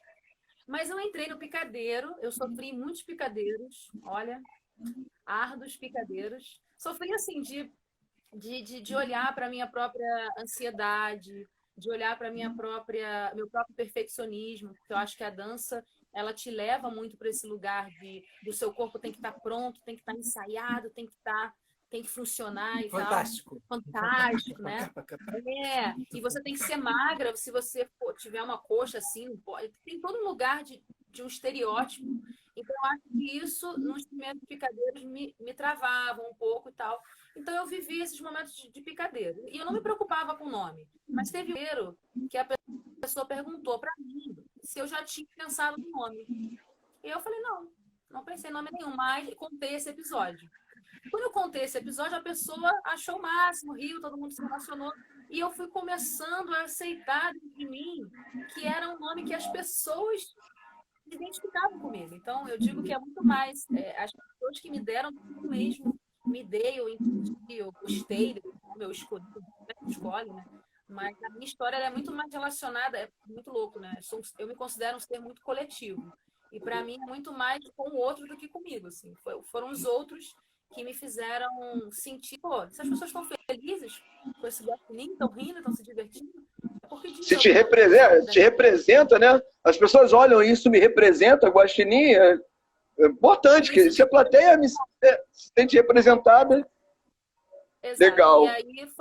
Mas eu entrei no picadeiro, eu sofri muitos picadeiros, olha, árduos picadeiros. Sofri, assim, de olhar para a minha própria ansiedade, de olhar para meu próprio perfeccionismo, porque eu acho que a dança, ela te leva muito para esse lugar do seu corpo tem que estar pronto, tem que estar ensaiado, tem que funcionar e Fantástico. tal. Fantástico, né? E você tem que ser magra, se você tiver uma coxa assim, não pode. Tem todo um lugar de um estereótipo. Então, eu acho que isso, nos primeiros picadeiros, me travava um pouco e tal. Então, eu vivi esses momentos de picadeiro. E eu não me preocupava com o nome. Mas teve um primeiro que a pessoa perguntou para mim se eu já tinha pensado no nome. E eu falei, não pensei em nome nenhum, mas contei esse episódio. Quando eu contei esse episódio, a pessoa achou o máximo, riu, todo mundo se emocionou. E eu fui começando a aceitar de mim que era um nome que as pessoas se identificavam comigo. Então, eu digo que é muito mais as pessoas que me deram mesmo, me dei, eu entendi, eu gostei, eu escolhe, né? Mas a minha história é muito mais relacionada, é muito louco, né? Eu me considero um ser muito coletivo. E para mim é muito mais com o outro do que comigo, assim. Foram os outros que me fizeram sentir, se as pessoas estão felizes com esse guaxinim, estão rindo, estão se divertindo, é porque se te representa, né? As pessoas olham isso, me representa, guaxinim, é importante, que se a plateia se sente representada, exato. Legal. E aí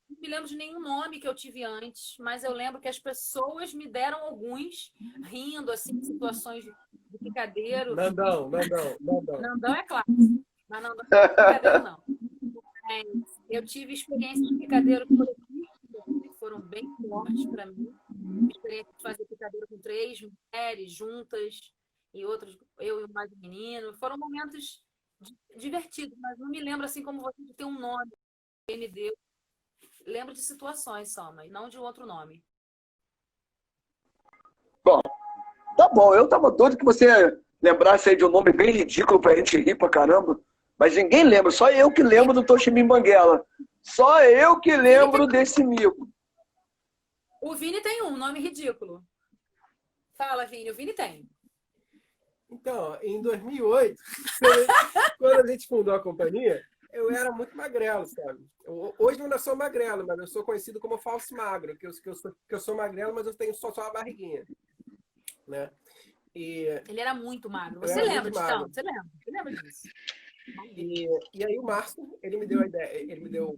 não me lembro de nenhum nome que eu tive antes, mas eu lembro que as pessoas me deram alguns, rindo, assim, em situações de picadeiro. Nandão. Nandão é claro. Mas não é picadeiro, não. Eu tive experiências de picadeiro coletivos que foram bem fortes para mim. experiência de fazer picadeira com 3 mulheres juntas, e outros, eu e mais um menino. Foram momentos divertidos, mas não me lembro assim como você de ter um nome que me deu. Lembro de situações só, mas não de outro nome. Bom, tá bom. Eu tava doido que você lembrasse aí de um nome bem ridículo pra gente rir pra caramba. Mas ninguém lembra, só eu que lembro do Toshimim Banguela. Só eu que lembro desse mico. O Vini tem um nome ridículo. Fala, Vini. O Vini tem. Então, em 2008, quando a gente fundou a companhia, eu era muito magrelo, sabe? Hoje eu ainda sou magrelo, mas eu sou conhecido como falso magro, que eu sou magrelo, mas eu tenho só uma barriguinha, né? E Ele era muito magro. eu Você era lembra, muito Titão? magro. Você lembra? Você lembra disso? E aí o Márcio, ele me deu a ideia, ele me deu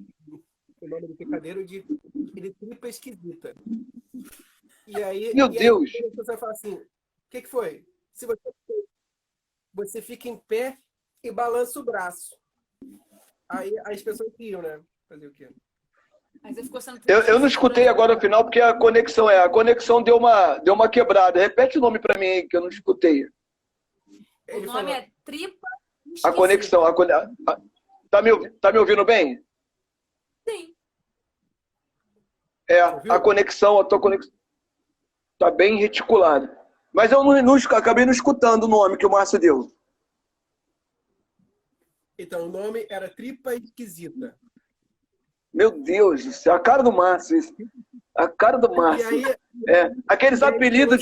o nome do picadeiro de tripa esquisita. Meu Deus! Aí você vai falar assim, o que foi? Se você fica em pé e balança o braço. Aí as pessoas riam, né? Fazer o quê? Mas ele ficou sendo Eu não escutei agora no final porque a conexão deu uma quebrada. Repete o nome pra mim aí que eu não escutei. O nome é tripa esquisita. A conexão. Tá me ouvindo bem? Sim. A conexão, a tua conexão tá bem reticulada. Mas eu acabei não escutando o nome que o Márcio deu. Então, o nome era Tripa Esquisita. Meu Deus do céu, a cara do Márcio. A cara do Márcio. E aí, aqueles apelidos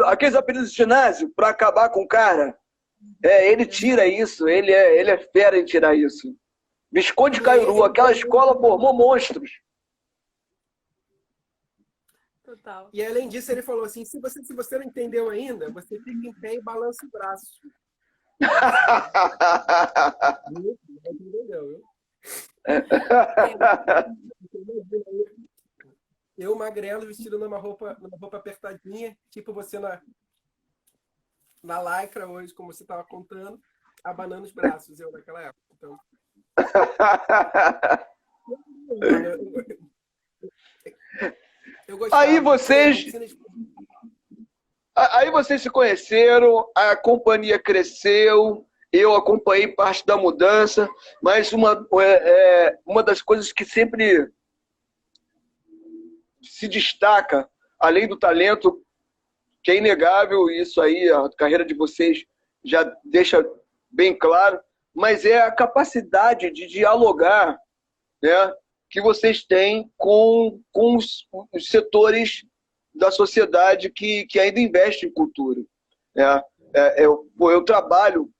aqueles apelidos de ginásio para acabar com o cara. Ele tira isso, ele é fera em tirar isso. Visconde Caiuru, aquela escola formou monstros. Total. E além disso, ele falou assim: se você não entendeu ainda, você fica em pé e balança o braço. Entendeu, viu? Eu magrelo, vestido numa roupa apertadinha, tipo você na lycra hoje, como você estava contando, abanando os braços, eu naquela época. Então... Aí vocês se conheceram, a companhia cresceu, eu acompanhei parte da mudança, mas uma das coisas que sempre se destaca, além do talento, que é inegável, isso aí a carreira de vocês já deixa bem claro, mas é a capacidade de dialogar, né, que vocês têm com os setores da sociedade que ainda investe em cultura. Né? Eu trabalho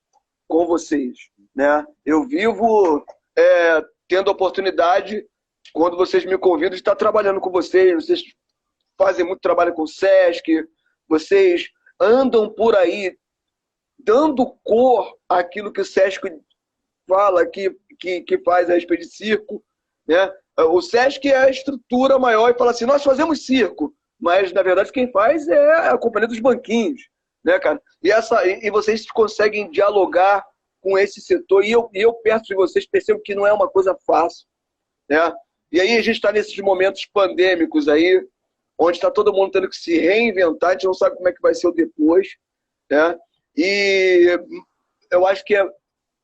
com vocês. Né? Eu vivo tendo a oportunidade, quando vocês me convidam, de estar trabalhando com vocês. Vocês fazem muito trabalho com o SESC, vocês andam por aí dando cor àquilo que o SESC fala, que faz a respeito de circo. Né? O SESC é a estrutura maior e fala assim, nós fazemos circo, mas na verdade quem faz é a companhia dos banquinhos, né, cara? E vocês conseguem dialogar com esse setor, e eu perto de vocês percebo que não é uma coisa fácil, né? E aí a gente está nesses momentos pandêmicos aí, onde está todo mundo tendo que se reinventar, a gente não sabe como é que vai ser o depois, né? E eu acho que é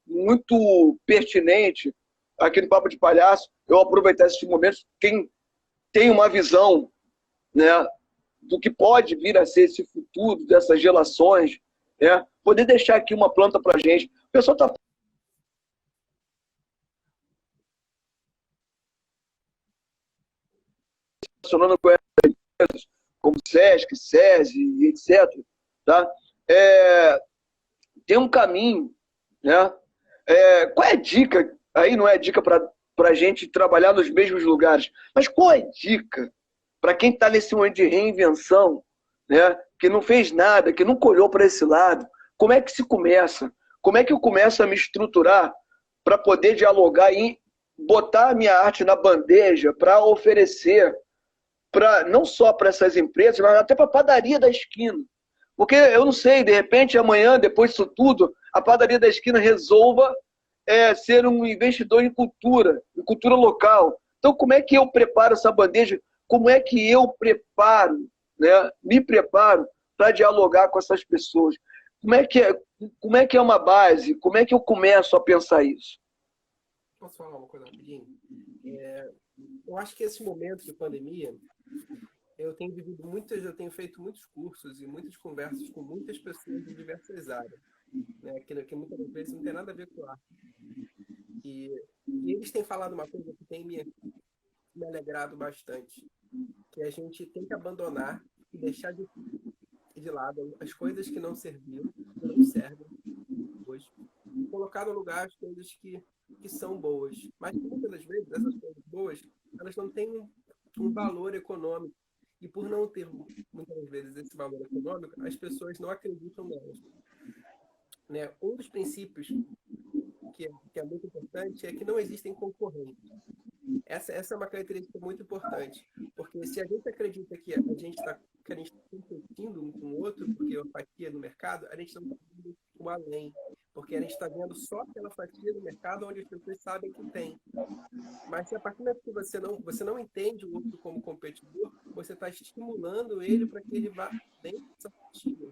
muito pertinente aqui no Papo de Palhaço eu aproveitar esses momentos. Quem tem uma visão, né, do que pode vir a ser esse futuro, dessas relações, né, poder deixar aqui uma planta para a gente. O pessoal está funcionando com empresas como SESC, SESI, etc. Tá? Tem um caminho, né? Qual é a dica? Aí não é dica para a gente trabalhar nos mesmos lugares, mas qual é a dica para quem está nesse momento de reinvenção, né? Que não fez nada, que nunca olhou para esse lado? Como é que se começa? Como é que eu começo a me estruturar para poder dialogar e botar a minha arte na bandeja para oferecer, não só para essas empresas, mas até para a padaria da esquina? Porque eu não sei, de repente, amanhã, depois disso tudo, a padaria da esquina resolva ser um investidor em cultura local. Então, como é que eu preparo essa bandeja? Como é que eu preparo né? Me preparo para dialogar com essas pessoas. Como é que é uma base? Como é que eu começo a pensar isso? Posso falar uma coisa rapidinho? Eu acho que esse momento de pandemia, eu tenho feito muitos cursos e muitas conversas com muitas pessoas de diversas áreas, né? Que muitas vezes não tem nada a ver com arte. E eles têm falado uma coisa que tem me alegrado bastante, que a gente tem que abandonar e deixar de lado as coisas que não serviam, que não servem hoje, e colocar no lugar as coisas que são boas. Mas muitas das vezes, essas coisas boas, elas não têm um valor econômico. E por não ter, muitas vezes, esse valor econômico, as pessoas não acreditam nelas. Né? Um dos princípios que é muito importante é que não existem concorrentes. Essa é uma característica muito importante, porque se a gente acredita que a gente está competindo um com o outro, porque é uma fatia no mercado, a gente não está vendo o além, porque a gente está vendo só aquela fatia do mercado onde as pessoas sabem que tem. Mas se a partir do momento que você não entende o outro como competidor, você está estimulando ele para que ele vá dentro dessa fatia.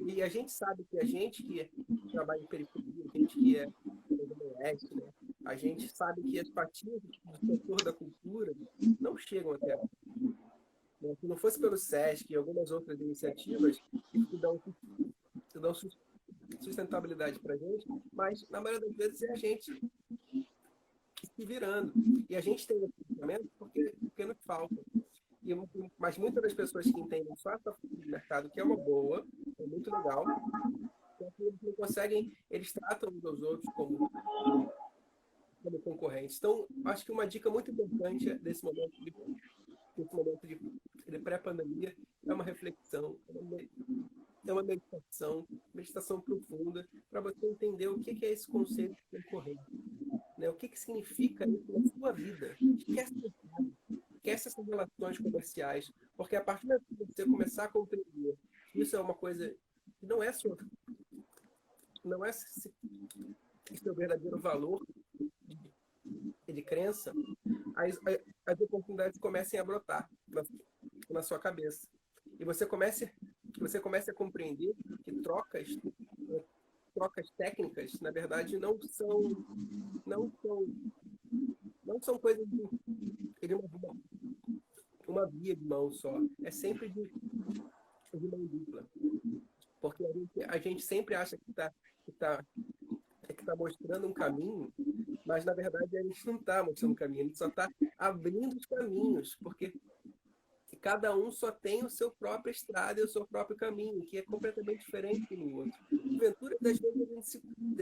E a gente sabe que a gente que trabalha em periferia, a gente que é do oeste, né? A gente sabe que as fatias do setor da cultura não chegam até lá. Se não fosse pelo SESC e algumas outras iniciativas que dão sustentabilidade para a gente, mas na maioria das vezes é a gente se virando. E a gente tem esse pensamento porque nos falta. Mas muitas das pessoas que entendem só essa do mercado, que é uma boa, é muito legal, eles não conseguem, eles tratam uns aos outros como concorrentes. Então, acho que uma dica muito importante desse momento de pré-pandemia é uma reflexão, é uma meditação profunda, para você entender o que é esse conceito de concorrente. Né? O que significa isso na sua vida? Esquece essas relações comerciais, porque a partir de você começar a compreender que isso é uma coisa que não é seu verdadeiro valor de crença, as oportunidades comecem a brotar na sua cabeça. E você comece a compreender que trocas técnicas, na verdade, não são coisas de uma via de mão só. É sempre de mão dupla. Porque a gente sempre acha que está mostrando um caminho, mas na verdade a gente não está mostrando um caminho, a gente só está abrindo os caminhos, porque cada um só tem o seu próprio estrada e o seu próprio caminho, que é completamente diferente do outro. Porventura, das vezes,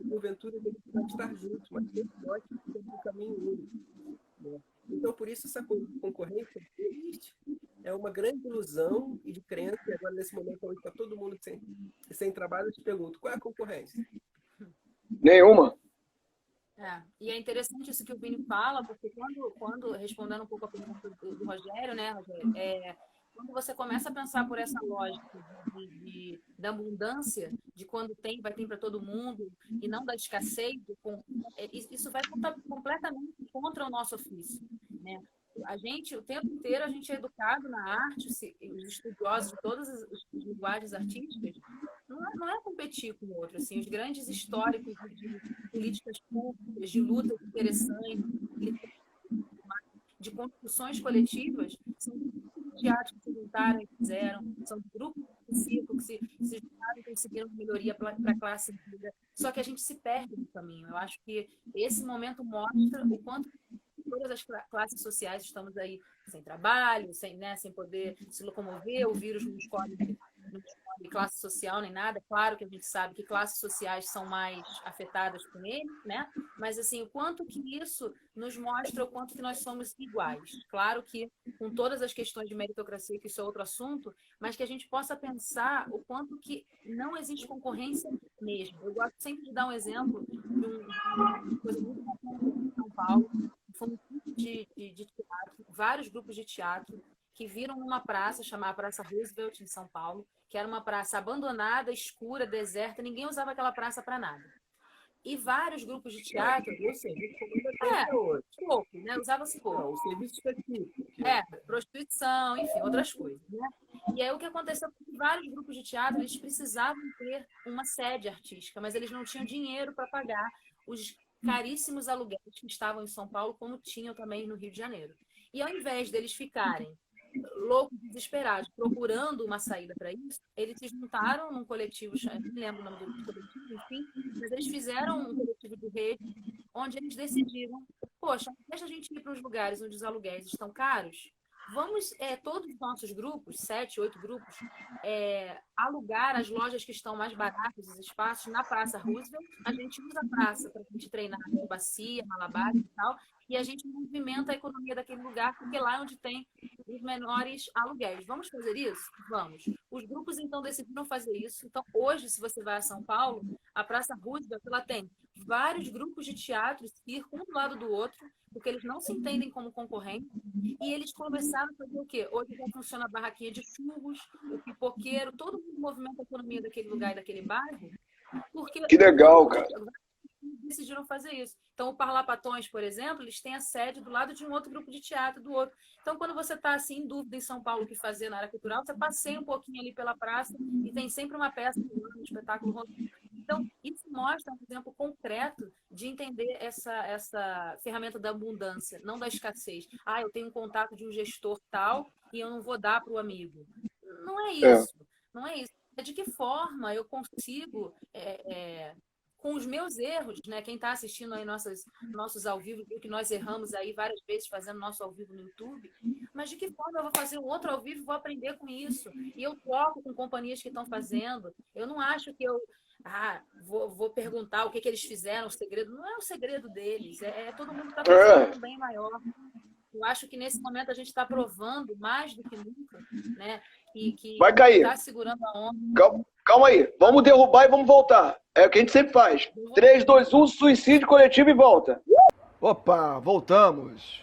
porventura, a gente pode estar juntos, mas sempre nós temos um caminho único. Né? Então, por isso, essa coisa de concorrência existe. É uma grande ilusão e de crença, e agora, nesse momento, onde está todo mundo sem trabalho, eu te pergunto, qual é a concorrência? Nenhuma. E é interessante isso que o Vini fala, porque quando respondendo um pouco a pergunta do Rogério, né, Rogério, quando você começa a pensar por essa lógica da abundância, de quando tem, vai ter para todo mundo, e não da escassez, isso vai completamente contra o nosso ofício, né? A gente, o tempo inteiro, a gente é educado na arte, os estudiosos de todas as linguagens artísticas, não é competir com o outro, assim, os grandes históricos de políticas públicas, de lutas interessantes, de construções coletivas, são grupos de teatro que se juntaram e fizeram, são grupos de circo que se juntaram e conseguiram melhoria para a classe média, só que a gente se perde no caminho. Eu acho que esse momento mostra o quanto todas as classes sociais estamos aí sem trabalho, sem poder se locomover, o vírus não escolhe classe social nem nada. Claro que a gente sabe que classes sociais são mais afetadas com ele, né? Mas assim, o quanto que isso nos mostra o quanto que nós somos iguais. Claro que com todas as questões de meritocracia, que isso é outro assunto, mas que a gente possa pensar o quanto que não existe concorrência mesmo. Eu gosto sempre de dar um exemplo de uma coisa muito bacana em São Paulo. Foi um grupo de teatro, vários grupos de teatro que viram numa praça chamada Praça Roosevelt, em São Paulo, que era uma praça abandonada, escura, deserta, ninguém usava aquela praça para nada. E vários grupos de teatro. Ou seja, Pouco, né? Usava-se pouco. Não, o serviço específico. Prostituição, enfim, outras coisas, né? E aí o que aconteceu foi que vários grupos de teatro, eles precisavam ter uma sede artística, mas eles não tinham dinheiro para pagar os caríssimos aluguéis que estavam em São Paulo, como tinham também no Rio de Janeiro. E ao invés deles ficarem loucos, desesperados, procurando uma saída para isso, eles se juntaram num coletivo, não me lembro o nome do coletivo, enfim, mas eles fizeram um coletivo de rede, onde eles decidiram, poxa, ao invés da gente ir para os lugares onde os aluguéis estão caros, vamos, todos os nossos grupos, 7, 8 grupos, alugar as lojas que estão mais baratas, os espaços, na Praça Roosevelt. A gente usa a praça para a gente treinar bacia, malabares e tal, e a gente movimenta a economia daquele lugar, porque lá é onde tem os menores aluguéis. Vamos fazer isso? Vamos. Os grupos, então, decidiram fazer isso. Então, hoje, se você vai a São Paulo, a Praça Roosevelt, ela tem vários grupos de teatro que um do lado do outro, porque eles não se entendem como concorrentes, e eles começaram a fazer o quê? Hoje já funciona a barraquinha de churros, o pipoqueiro, todo mundo movimenta a economia daquele lugar e daquele bairro, porque Que legal, cara. decidiram fazer isso. Então, o Parlapatões, por exemplo, eles têm a sede do lado de um outro grupo de teatro do outro. Então, quando você está assim, em dúvida em São Paulo o que fazer na área cultural, você passeia um pouquinho ali pela praça e tem sempre uma peça, um espetáculo rolando. Então, isso mostra um exemplo concreto de entender essa ferramenta da abundância, não da escassez. Eu tenho um contato de um gestor tal e eu não vou dar para o amigo. Não é isso. Não é isso. É de que forma eu consigo... com os meus erros, né? Quem está assistindo aí nossos ao vivo, viu que nós erramos aí várias vezes fazendo nosso ao vivo no YouTube, mas de que forma eu vou fazer um outro ao vivo e vou aprender com isso? E eu troco com companhias que estão fazendo. Eu não acho que eu vou perguntar o que eles fizeram, o segredo. Não é o segredo deles, todo mundo está fazendo um bem maior. Eu acho que nesse momento a gente está provando mais do que nunca, né? Que vai cair. Está segurando a onda. Calma aí. Vamos derrubar e vamos voltar. É o que a gente sempre faz. 3, 2, 1, suicídio coletivo e volta. Opa, voltamos.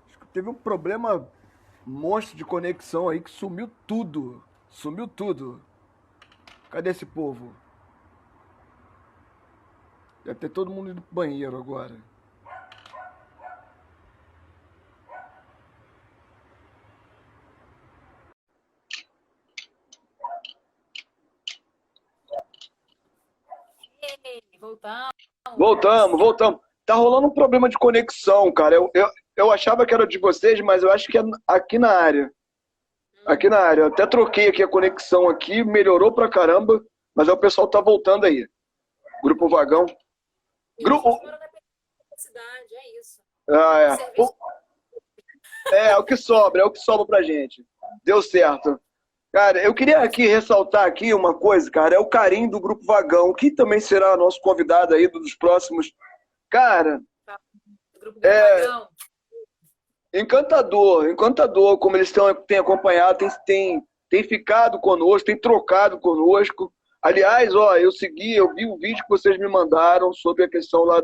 Acho que teve um problema monstro de conexão aí que sumiu tudo. Sumiu tudo. Cadê esse povo? Deve ter todo mundo indo pro banheiro agora. Voltamos. Tá rolando um problema de conexão, cara. Eu achava que era de vocês, mas eu acho que é aqui na área. Aqui na área. Eu até troquei aqui a conexão aqui, melhorou pra caramba, mas aí o pessoal tá voltando aí. Grupo Vagão. É isso. É o que sobra pra gente. Deu certo. Cara, eu queria aqui ressaltar aqui uma coisa, cara, é o carinho do Grupo Vagão, que também será nosso convidado aí dos próximos. Cara, Vagão. Encantador, como eles têm acompanhado, têm ficado conosco, têm trocado conosco. Aliás, eu vi o vídeo que vocês me mandaram sobre a questão lá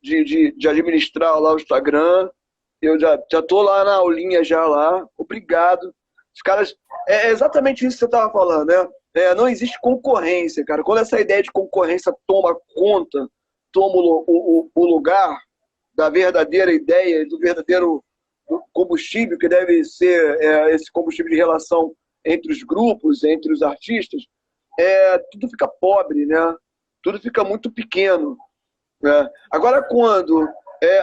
de administrar lá o Instagram. Eu já tô lá na aulinha já lá. Obrigado. Os caras... É exatamente isso que você estava falando, né? Não existe concorrência, cara. Quando essa ideia de concorrência toma o lugar da verdadeira ideia, do verdadeiro combustível, que deve ser esse combustível de relação entre os grupos, entre os artistas, tudo fica pobre, né? Tudo fica muito pequeno. Né? Agora, quando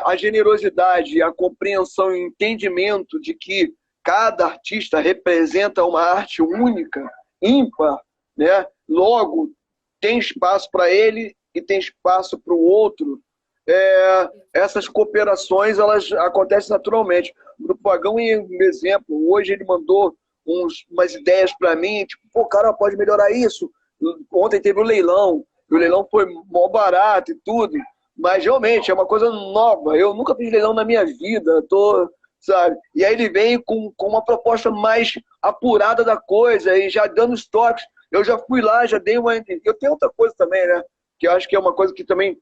a generosidade, a compreensão e o entendimento de que cada artista representa uma arte única, ímpar, né? Logo, tem espaço para ele e tem espaço para o outro. Essas cooperações elas acontecem naturalmente. O Grupo Vagão é um exemplo. Hoje ele mandou umas ideias para mim, tipo, pô, cara, pode melhorar isso. Ontem teve o leilão foi mó barato e tudo, mas realmente é uma coisa nova. Eu nunca fiz leilão na minha vida, sabe? E aí ele vem com uma proposta mais apurada da coisa e já dando os toques. Eu já fui lá, já dei uma... Eu tenho outra coisa também, né? Que eu acho que é uma coisa que também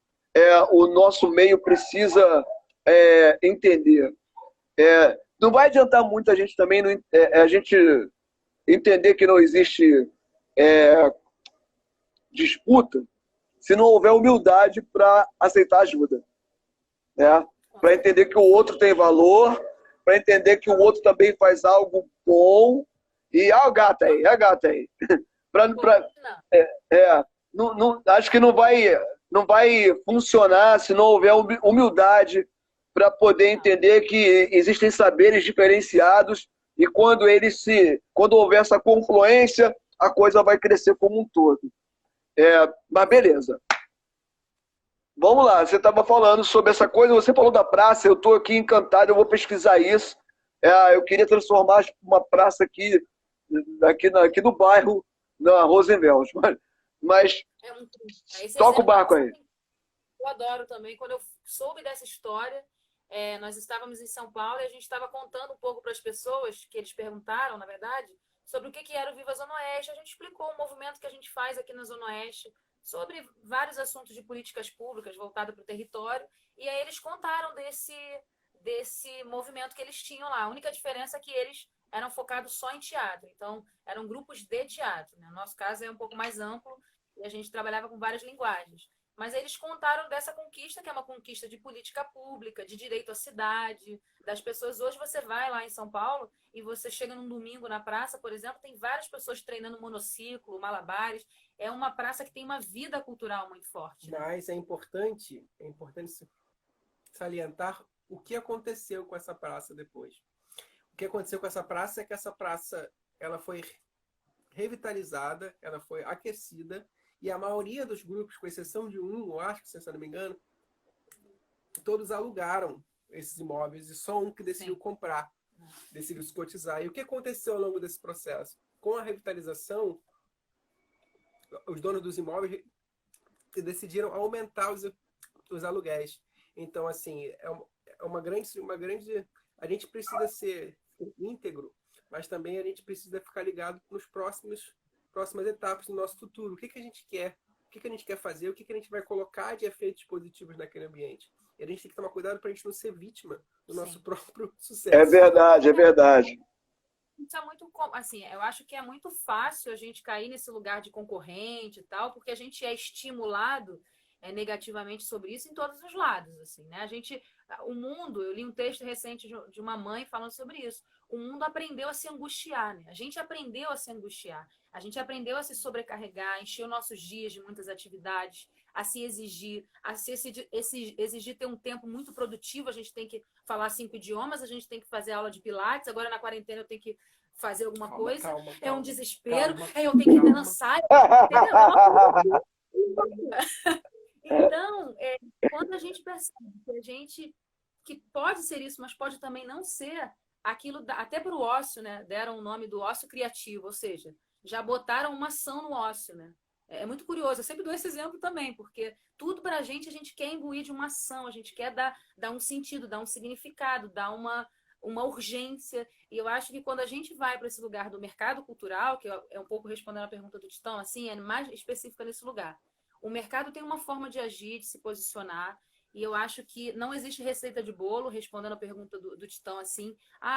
o nosso meio precisa entender. Não vai adiantar muito a gente também a gente entender que não existe disputa se não houver humildade para aceitar ajuda, né? Para entender que o outro tem valor, para entender que o outro também faz algo bom. E a gata aí. Acho que não vai funcionar se não houver humildade para poder entender que existem saberes diferenciados e quando houver essa confluência, a coisa vai crescer como um todo. Mas beleza. Vamos lá, você estava falando sobre essa coisa, você falou da praça, eu estou aqui encantado, eu vou pesquisar isso. Eu queria transformar uma praça aqui no bairro, na Rosenveld. Mas toca o barco aí. Eu adoro também. Quando eu soube dessa história, nós estávamos em São Paulo e a gente estava contando um pouco para as pessoas, que eles perguntaram, na verdade, sobre o que era o Viva Zona Oeste. A gente explicou o movimento que a gente faz aqui na Zona Oeste, sobre vários assuntos de políticas públicas voltadas para o território, e aí eles contaram desse movimento que eles tinham lá. A única diferença é que eles eram focados só em teatro, então eram grupos de teatro, né? No nosso caso é um pouco mais amplo, e a gente trabalhava com várias linguagens. Mas eles contaram dessa conquista, que é uma conquista de política pública, de direito à cidade, das pessoas. Hoje você vai lá em São Paulo e você chega num domingo na praça, por exemplo, tem várias pessoas treinando monociclo, malabares. É uma praça que tem uma vida cultural muito forte. Né? Mas é importante salientar o que aconteceu com essa praça depois. O que aconteceu com essa praça é que essa praça ela foi revitalizada, ela foi aquecida, e a maioria dos grupos, com exceção de um, eu acho que, se eu não me engano, todos alugaram esses imóveis e só um que decidiu comprar, decidiu se cotizar. E o que aconteceu ao longo desse processo? Com a revitalização, os donos dos imóveis decidiram aumentar os aluguéis. Então, assim, é uma grande... A gente precisa ser íntegro, mas também a gente precisa ficar ligado nos próximas etapas do nosso futuro. O que a gente quer? O que a gente quer fazer? O que a gente vai colocar de efeitos positivos naquele ambiente? E a gente tem que tomar cuidado para a gente não ser vítima do nosso próprio sucesso. É verdade. Isso é muito, assim, eu acho que é muito fácil a gente cair nesse lugar de concorrente e tal, porque a gente é estimulado negativamente sobre isso em todos os lados, assim, né? O mundo, eu li um texto recente de uma mãe falando sobre isso. O mundo aprendeu a se angustiar, né? A gente aprendeu a se angustiar. A gente aprendeu a se sobrecarregar, a encher os nossos dias de muitas atividades, a se exigir, exigir ter um tempo muito produtivo. A gente tem que falar 5 idiomas, a gente tem que fazer aula de pilates. Agora, na quarentena, eu tenho que fazer alguma coisa. Calma, é um desespero. Eu tenho que dançar. Entendeu? Então, quando a gente percebe que pode ser isso, mas pode também não ser, aquilo, até para o ócio, né? Deram o nome do ócio criativo, ou seja, já botaram uma ação no ócio, né? É muito curioso, eu sempre dou esse exemplo também, porque tudo para a gente quer imbuir de uma ação, a gente quer dar um sentido, dar um significado, dar uma urgência. E eu acho que quando a gente vai para esse lugar do mercado cultural, que é um pouco respondendo a pergunta do Titão, assim, é mais específica nesse lugar. O mercado tem uma forma de agir, de se posicionar, e eu acho que não existe receita de bolo, respondendo a pergunta do Titão, assim,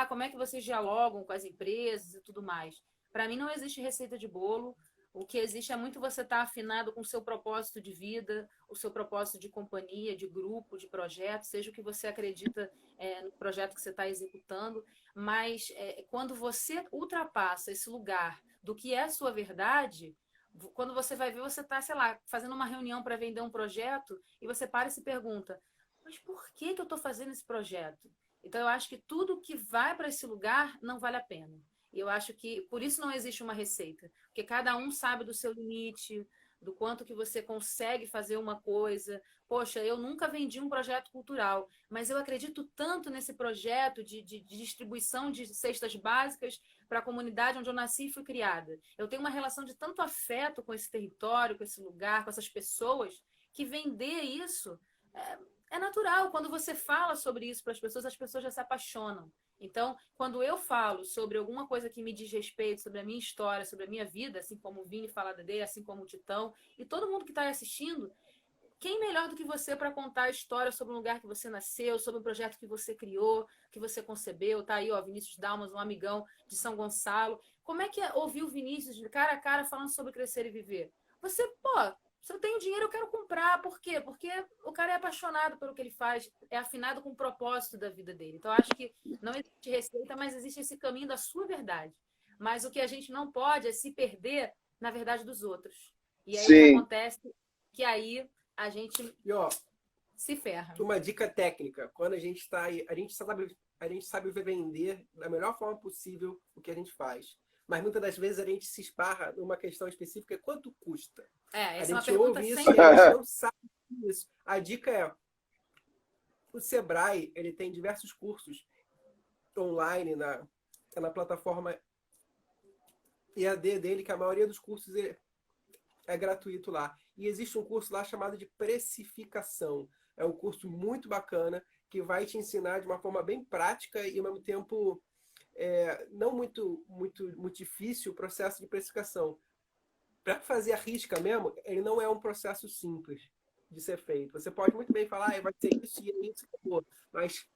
como é que vocês dialogam com as empresas e tudo mais? Para mim não existe receita de bolo. O que existe é muito você estar afinado com o seu propósito de vida, o seu propósito de companhia, de grupo, de projeto, seja o que você acredita no projeto que você está executando. Mas quando você ultrapassa esse lugar do que é a sua verdade, quando você vai ver, você está, sei lá, fazendo uma reunião para vender um projeto e você para e se pergunta, mas por que eu estou fazendo esse projeto? Então, eu acho que tudo que vai para esse lugar não vale a pena. E eu acho que por isso não existe uma receita, porque cada um sabe do seu limite, do quanto que você consegue fazer uma coisa. Poxa, eu nunca vendi um projeto cultural, mas eu acredito tanto nesse projeto de distribuição de cestas básicas para a comunidade onde eu nasci e fui criada. Eu tenho uma relação de tanto afeto com esse território, com esse lugar, com essas pessoas, que vender isso é natural. Quando você fala sobre isso para as pessoas já se apaixonam. Então, quando eu falo sobre alguma coisa que me diz respeito, sobre a minha história, sobre a minha vida, assim como o Vini fala dele, assim como o Titão, e todo mundo que está assistindo, quem melhor do que você para contar a história sobre um lugar que você nasceu, sobre um projeto que você criou, que você concebeu, tá aí, ó, Vinícius Dalmas, um amigão de São Gonçalo. Como é que é ouvir o Vinícius de cara a cara falando sobre crescer e viver? Você, pô, se eu tenho dinheiro, eu quero comprar. Por quê? Porque o cara é apaixonado pelo que ele faz, é afinado com o propósito da vida dele. Então, eu acho que não existe receita, mas existe esse caminho da sua verdade. Mas o que a gente não pode é se perder na verdade dos outros. E aí o que Sim. acontece? Que aí a gente E, ó, se ferra. uma dica técnica, quando a gente está aí, a gente sabe vender da melhor forma possível o que a gente faz. Mas muitas das vezes a gente se esbarra numa questão específica, quanto custa? A Essa é uma gente pergunta ouve isso sempre. e a gente não sabe isso. A dica é, o Sebrae, ele tem diversos cursos online na plataforma EAD dele, que a maioria dos cursos é gratuito lá. E existe um curso lá chamado de precificação. É um curso muito bacana que vai te ensinar de uma forma bem prática e, ao mesmo tempo, não muito difícil o processo de precificação. Para fazer a risca mesmo, ele não é um processo simples de ser feito. Você pode muito bem falar, vai ser isso e é isso, acabou. Mas,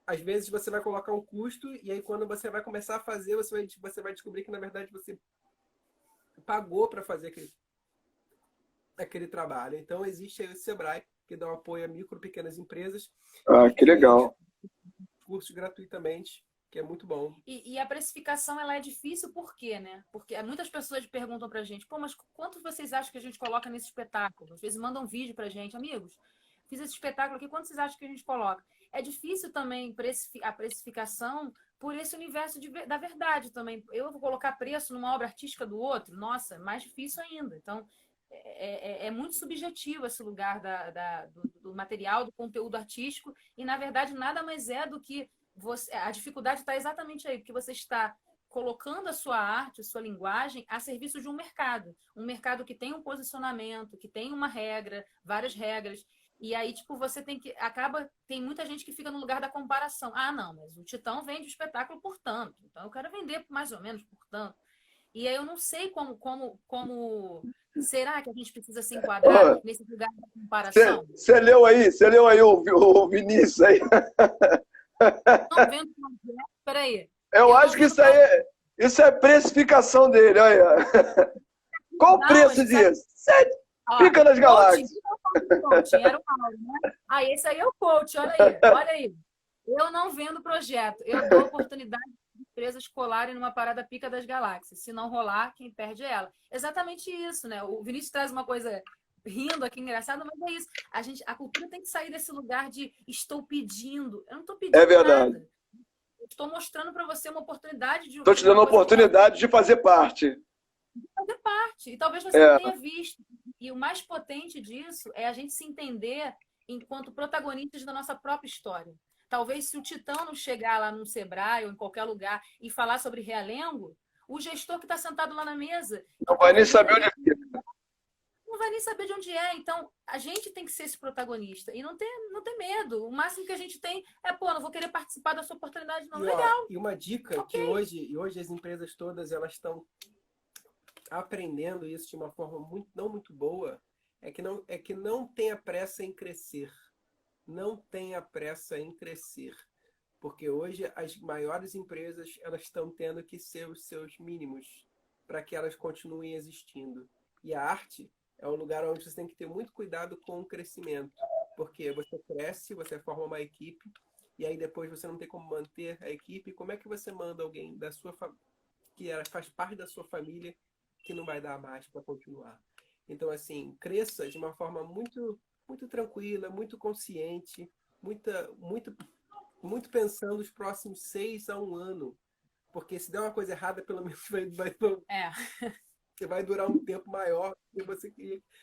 às vezes, você vai colocar um custo e aí, quando você vai começar a fazer, você vai descobrir que, na verdade, você pagou para fazer aquele trabalho. Então, existe aí o Sebrae, que dá um apoio a micro e pequenas empresas. Ah, que legal. Cursos gratuitamente, que é muito bom. E a precificação, ela é difícil por quê, né? Porque muitas pessoas perguntam pra gente, pô, mas quanto vocês acham que a gente coloca nesse espetáculo? Às vezes mandam um vídeo pra gente, amigos, fiz esse espetáculo aqui, quanto vocês acham que a gente coloca? É difícil também a precificação por esse universo da verdade também. Eu vou colocar preço numa obra artística do outro? Nossa, mais difícil ainda. Então, é muito subjetivo esse lugar do material, do conteúdo artístico, e, na verdade, nada mais é do que a dificuldade está exatamente aí, porque você está colocando a sua arte, a sua linguagem a serviço de um mercado que tem um posicionamento, que tem uma regra, várias regras, e aí, tipo, você tem muita gente que fica no lugar da comparação. Ah, não, mas o Titão vende o espetáculo por tanto, então eu quero vender mais ou menos por tanto. E aí eu não sei como será que a gente precisa se enquadrar nesse lugar da comparação? Você leu aí o Vinícius aí. Não vendo projeto, peraí. Eu acho que isso é precificação dele, olha. Qual o preço disso? Fica nas galáxias. Coaching, era um áudio, né? Esse aí é o coach, olha aí. Eu não vendo projeto, eu dou oportunidade de empresas colarem numa parada pica das galáxias. Se não rolar, quem perde é ela. Exatamente isso, né? O Vinícius traz uma coisa rindo aqui, engraçado, mas é isso. A cultura tem que sair desse lugar de estou pedindo. Eu não estou pedindo nada. Eu estou mostrando para você uma oportunidade de... Estou te dando a oportunidade de fazer parte. Fazer parte. E talvez você não tenha visto. E o mais potente disso é a gente se entender enquanto protagonistas da nossa própria história. Talvez se o Titã não chegar lá no Sebrae ou em qualquer lugar e falar sobre Realengo, o gestor que está sentado lá na mesa... Não vai nem saber onde fica. Não vai nem saber de onde é. Então, a gente tem que ser esse protagonista. E não ter medo. O máximo que a gente tem é, não vou querer participar da sua oportunidade, não. Legal. E uma dica que hoje as empresas todas elas estão aprendendo isso de uma forma não muito boa, é que não tenha pressa em crescer. Não tenha pressa em crescer. Porque hoje as maiores empresas elas estão tendo que ser os seus mínimos para que elas continuem existindo. E a arte é um lugar onde você tem que ter muito cuidado com o crescimento. Porque você cresce, você forma uma equipe, e aí depois você não tem como manter a equipe. Como é que você manda alguém da sua que faz parte da sua família que não vai dar mais para continuar? Então, assim, cresça de uma forma muito, muito tranquila, muito consciente, muito pensando os próximos 6 a 1 ano. Porque se der uma coisa errada, pelo menos vai durar um tempo maior do que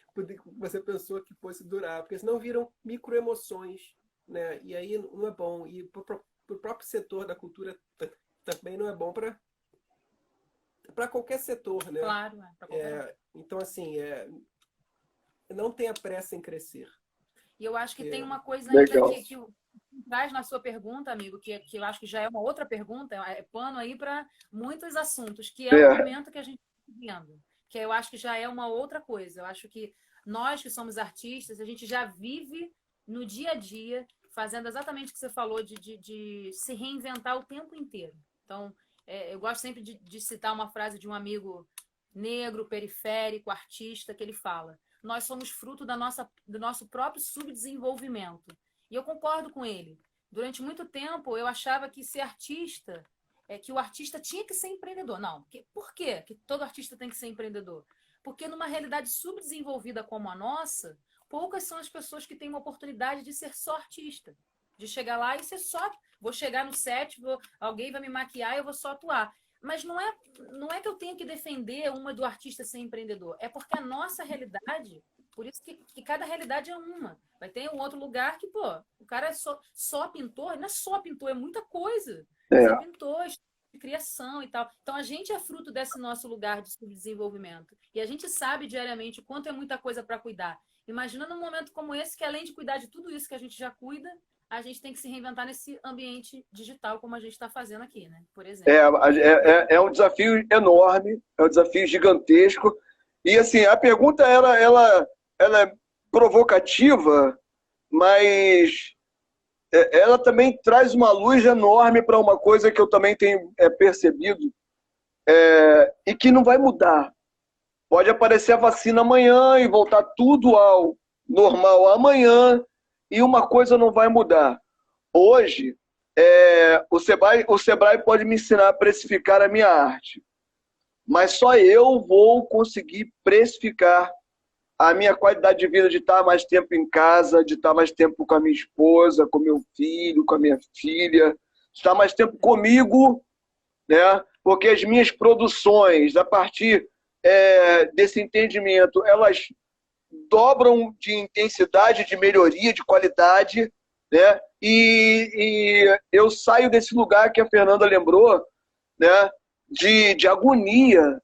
você pensou que fosse durar. Porque senão viram microemoções, né? E aí não é bom. E para o próprio setor da cultura também não é bom para qualquer setor, né? Claro, então, assim, não tenha pressa em crescer. E eu acho que tem uma coisa ainda que traz na sua pergunta, amigo, que eu acho que já é uma outra pergunta, é pano aí para muitos assuntos, que é o momento que a gente está vivendo. Que eu acho que já é uma outra coisa. Eu acho que nós que somos artistas, a gente já vive no dia a dia fazendo exatamente o que você falou de se reinventar o tempo inteiro. Então, eu gosto sempre de citar uma frase de um amigo negro, periférico, artista, que ele fala: nós somos fruto do nosso próprio subdesenvolvimento. E eu concordo com ele. Durante muito tempo, eu achava que ser artista, que o artista tinha que ser empreendedor. Não, por quê que todo artista tem que ser empreendedor? Porque numa realidade subdesenvolvida como a nossa, poucas são as pessoas que têm uma oportunidade de ser só artista. De chegar lá e ser só... Vou chegar no set, alguém vai me maquiar e eu vou só atuar. Mas não é que eu tenho que defender uma do artista ser empreendedor. É porque a nossa realidade, por isso que cada realidade é uma. Vai ter um outro lugar que, pô, o cara é só pintor, não é só pintor, é muita coisa. Só pintor, de criação e tal. Então a gente é fruto desse nosso lugar de subdesenvolvimento. E a gente sabe diariamente o quanto é muita coisa para cuidar. Imagina num momento como esse, que além de cuidar de tudo isso que a gente já cuida, a gente tem que se reinventar nesse ambiente digital, como a gente está fazendo aqui, né? Por exemplo. É um desafio enorme, é um desafio gigantesco. E, assim, a pergunta ela é provocativa, mas ela também traz uma luz enorme para uma coisa que eu também tenho percebido e que não vai mudar. Pode aparecer a vacina amanhã e voltar tudo ao normal amanhã, e uma coisa não vai mudar. Hoje, o Sebrae pode me ensinar a precificar a minha arte, mas só eu vou conseguir precificar a minha qualidade de vida, de estar mais tempo em casa, de estar mais tempo com a minha esposa, com meu filho, com a minha filha, de estar mais tempo comigo, né? Porque as minhas produções, a partir desse entendimento, elas dobram de intensidade, de melhoria, de qualidade, né? E eu saio desse lugar que a Fernanda lembrou, né? De agonia,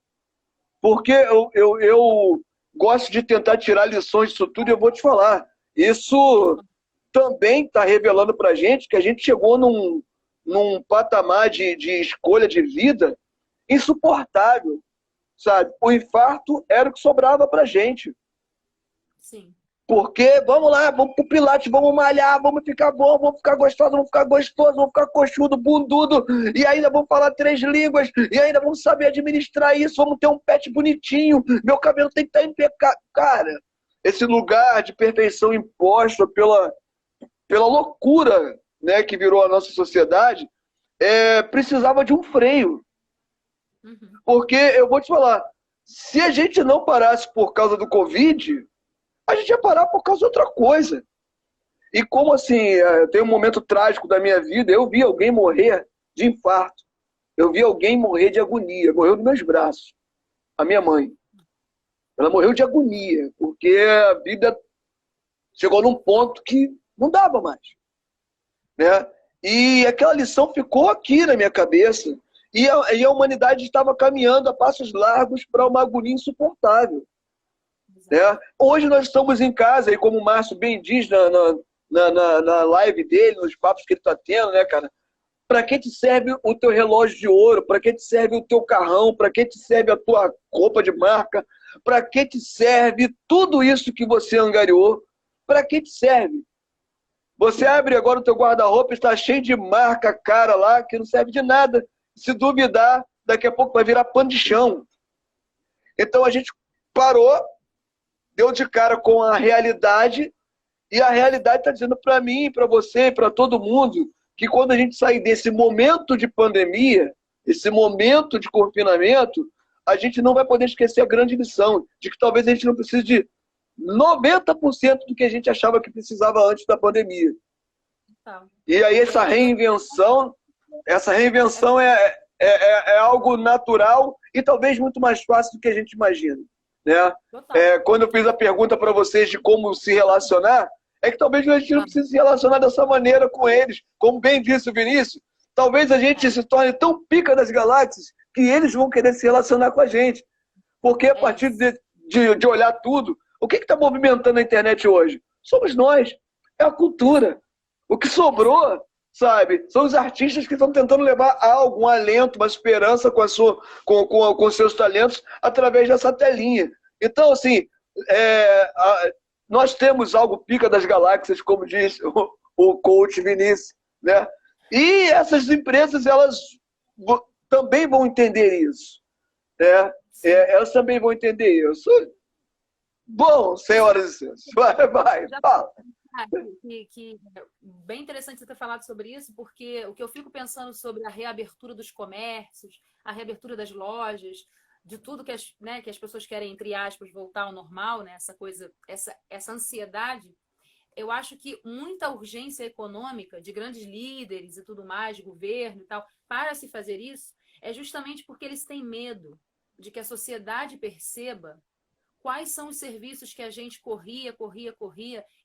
porque eu gosto de tentar tirar lições disso tudo, e eu vou te falar, isso também está revelando para a gente que a gente chegou num patamar de escolha de vida insuportável, sabe? O infarto era o que sobrava para a gente. Sim. Porque, vamos lá, vamos pro Pilates, vamos malhar, vamos ficar bom, vamos ficar gostoso, vamos ficar gostoso, vamos ficar coxudo, bundudo, e ainda vamos falar 3 línguas, e ainda vamos saber administrar isso, vamos ter um pet bonitinho, meu cabelo tem que estar impecável. Cara, esse lugar de perfeição imposto pela loucura, né, que virou a nossa sociedade, precisava de um freio. Uhum. Porque, eu vou te falar, se a gente não parasse por causa do Covid, a gente ia parar por causa de outra coisa. E como assim, tem um momento trágico da minha vida, eu vi alguém morrer de infarto. Eu vi alguém morrer de agonia. Morreu nos meus braços. A minha mãe. Ela morreu de agonia, porque a vida chegou num ponto que não dava mais. Né? E aquela lição ficou aqui na minha cabeça. E a humanidade estava caminhando a passos largos para uma agonia insuportável. Né? Hoje nós estamos em casa, e como o Márcio bem diz na live dele, nos papos que ele está tendo, né, cara? Para que te serve o teu relógio de ouro? Para que te serve o teu carrão? Para que te serve a tua roupa de marca? Para que te serve tudo isso que você angariou? Para que te serve? Você abre agora o teu guarda-roupa, está cheio de marca cara lá, que não serve de nada. Se duvidar, daqui a pouco vai virar pano de chão. Então a gente parou, deu de cara com a realidade, e a realidade está dizendo para mim, para você, para todo mundo, que quando a gente sair desse momento de pandemia, esse momento de confinamento, a gente não vai poder esquecer a grande lição, de que talvez a gente não precise de 90% do que a gente achava que precisava antes da pandemia. E aí essa reinvenção é algo natural e talvez muito mais fácil do que a gente imagina. Né? Quando eu fiz a pergunta para vocês de como se relacionar, é que talvez a gente não precise se relacionar dessa maneira com eles. Como bem disse o Vinícius, talvez a gente se torne tão pica das galáxias que eles vão querer se relacionar com a gente. Porque a partir de olhar tudo, o que está movimentando a internet hoje? Somos nós. É a cultura. O que sobrou, sabe, são os artistas que estão tentando levar algo, um alento, uma esperança com seus talentos através dessa telinha. Então, assim, nós temos algo pica das galáxias, como diz o coach Vinícius, né? E essas empresas, elas também vão entender isso. Né? Elas também vão entender isso. Bom, senhoras e senhores, vai, fala. Bem interessante você ter falado sobre isso, porque o que eu fico pensando sobre a reabertura dos comércios, a reabertura das lojas, de tudo que as pessoas querem, entre aspas, voltar ao normal, né? Essa coisa, essa ansiedade, eu acho que muita urgência econômica de grandes líderes e tudo mais, de governo e tal, para se fazer isso, é justamente porque eles têm medo de que a sociedade perceba quais são os serviços que a gente corria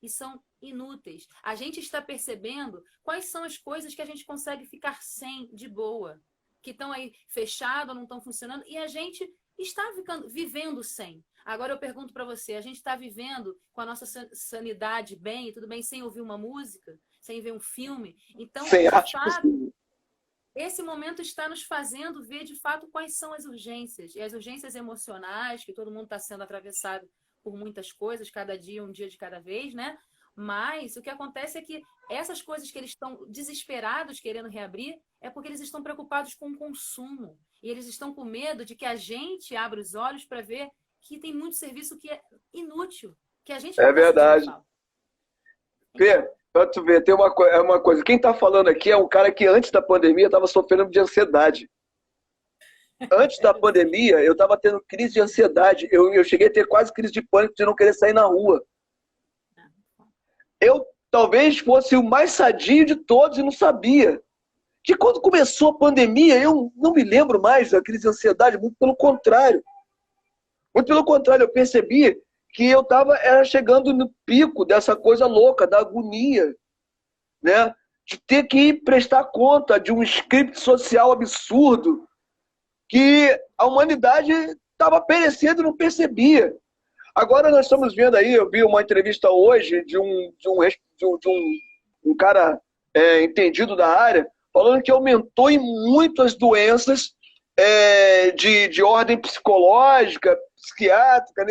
e são inúteis. A gente está percebendo quais são as coisas que a gente consegue ficar sem, de boa, que estão aí fechadas, não estão funcionando, e a gente está vivendo sem. Agora eu pergunto para você, a gente está vivendo com a nossa sanidade bem, tudo bem, sem ouvir uma música, sem ver um filme? Então, Sem de arte fato, possível. esse momento está nos fazendo ver de fato quais são as urgências. E as urgências emocionais, que todo mundo está sendo atravessado por muitas coisas, cada dia, um dia de cada vez, né? Mas o que acontece é que essas coisas que eles estão desesperados querendo reabrir é porque eles estão preocupados com o consumo. E eles estão com medo de que a gente abra os olhos para ver que tem muito serviço que é inútil, que a gente não É está sentindo verdade. falta. Fê, pra tu ver, tem uma coisa. Quem tá falando aqui é um cara que antes da pandemia estava sofrendo de ansiedade. Antes da pandemia, eu estava tendo crise de ansiedade. Eu cheguei a ter quase crise de pânico de não querer sair na rua. Eu talvez fosse o mais sadio de todos e não sabia. Que quando começou a pandemia, eu não me lembro mais da crise de ansiedade, muito pelo contrário. Muito pelo contrário, eu percebi que eu estava chegando no pico dessa coisa louca, da agonia, né? De ter que prestar conta de um script social absurdo que a humanidade estava perecendo e não percebia. Agora nós estamos vendo aí, eu vi uma entrevista hoje de um cara entendido da área, falando que aumentou em muitas doenças de ordem psicológica, psiquiátrica,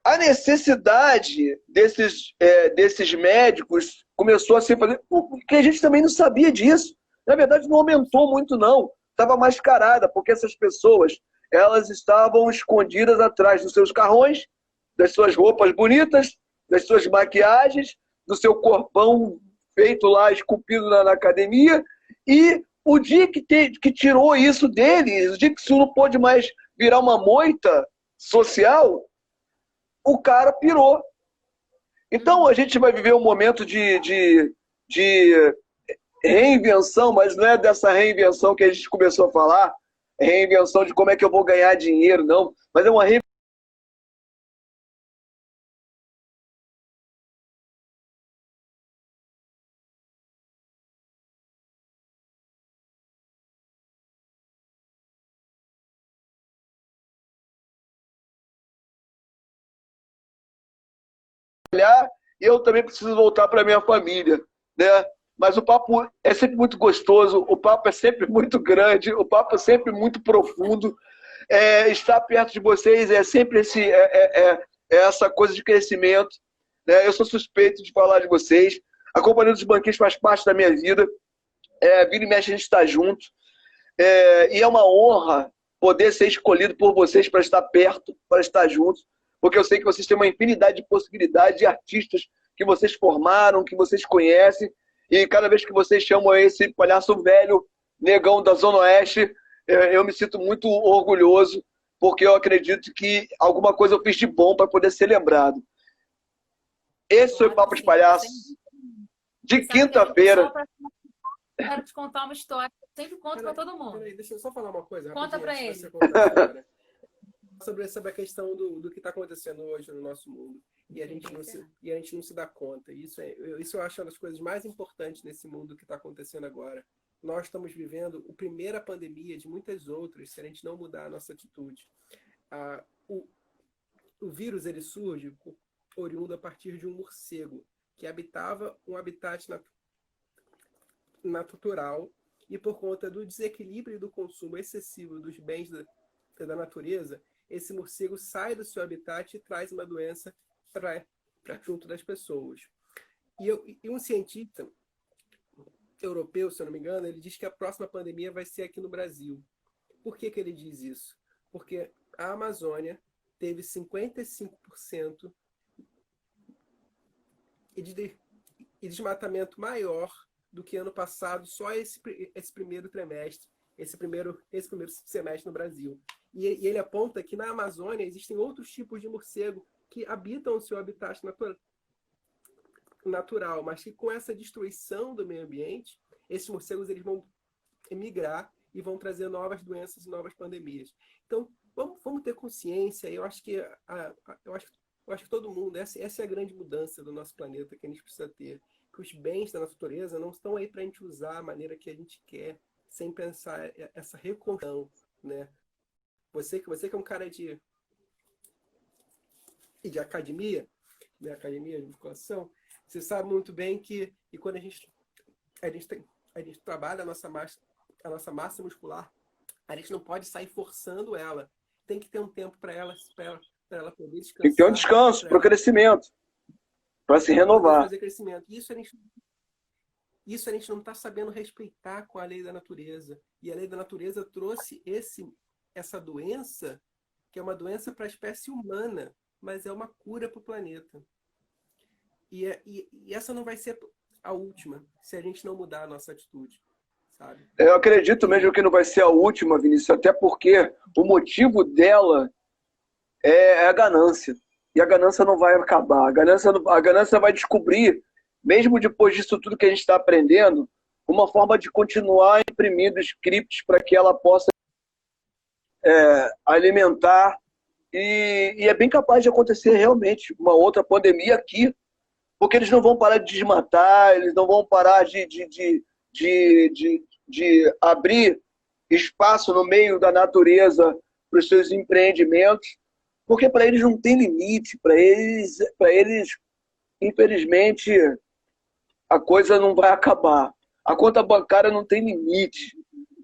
a necessidade desses médicos começou a ser fazer, porque a gente também não sabia disso. Na verdade, não aumentou muito, não. Estava mascarada, porque essas pessoas elas estavam escondidas atrás dos seus carrões, das suas roupas bonitas, das suas maquiagens, do seu corpão feito lá, esculpido na academia, e o dia que tirou isso deles, o dia que isso não pôde mais virar uma moita social, o cara pirou. Então a gente vai viver um momento de reinvenção, mas não é dessa reinvenção que a gente começou a falar, reinvenção de como é que eu vou ganhar dinheiro, não. Mas é uma reinvenção e eu também preciso voltar para minha família, né? Mas o papo é sempre muito gostoso, o papo é sempre muito grande, o papo é sempre muito profundo. Estar perto de vocês é sempre essa coisa de crescimento, né? Eu sou suspeito de falar de vocês. A Companhia dos Banqueiros faz parte da minha vida. Vira e mexe a gente está junto. E é uma honra poder ser escolhido por vocês para estar perto, para estar juntos, porque eu sei que vocês têm uma infinidade de possibilidades de artistas que vocês formaram, que vocês conhecem, e cada vez que vocês chamam esse palhaço velho, negão da Zona Oeste, eu me sinto muito orgulhoso, porque eu acredito que alguma coisa eu fiz de bom para poder ser lembrado. Esse foi o Papo de Palhaço, de quinta-feira. Quero te contar uma história. Eu sempre conto para todo mundo. Peraí, deixa eu só falar uma coisa. Conta para ele. Sobre a questão do que está acontecendo hoje no nosso mundo. E a gente não se dá conta. Isso eu acho uma das coisas mais importantes nesse mundo que está acontecendo agora. Nós estamos vivendo a primeira pandemia de muitas outras, se a gente não mudar a nossa atitude. O vírus ele surge oriundo a partir de um morcego que habitava um habitat natural e por conta do desequilíbrio e do consumo excessivo dos bens da natureza, esse morcego sai do seu habitat e traz uma doença para junto das pessoas. E um cientista europeu, se eu não me engano, ele diz que a próxima pandemia vai ser aqui no Brasil. Por que que ele diz isso? Porque a Amazônia teve 55% de desmatamento maior do que ano passado, só esse primeiro trimestre, esse primeiro semestre no Brasil. E ele aponta que na Amazônia existem outros tipos de morcego que habitam o seu habitat natural, mas que com essa destruição do meio ambiente, esses morcegos eles vão emigrar e vão trazer novas doenças e novas pandemias. Então, vamos ter consciência. Eu acho que todo mundo, essa é a grande mudança do nosso planeta que a gente precisa ter. Que os bens da natureza não estão aí para a gente usar a maneira que a gente quer, sem pensar essa reconstrução, né? Você que é um cara de academia, né? Academia de musculação, você sabe muito bem que e quando a gente trabalha a nossa massa muscular, a gente não pode sair forçando ela. Tem que ter um tempo para ela poder descansar. Tem que ter um descanso para o crescimento, para se renovar. Fazer crescimento. Isso a gente não está sabendo respeitar com a lei da natureza. E a lei da natureza trouxe essa doença, que é uma doença para a espécie humana, mas é uma cura para o planeta. E essa não vai ser a última, se a gente não mudar a nossa atitude. Sabe? Eu acredito mesmo que não vai ser a última, Vinícius, até porque o motivo dela é a ganância. E a ganância não vai acabar. A ganância vai descobrir, mesmo depois disso tudo que a gente está aprendendo, uma forma de continuar imprimindo scripts para que ela possa alimentar. E é bem capaz de acontecer realmente uma outra pandemia aqui, porque eles não vão parar de desmatar, eles não vão parar de abrir espaço no meio da natureza para os seus empreendimentos, porque para eles não tem limite, para eles, infelizmente, a coisa não vai acabar. A conta bancária não tem limite,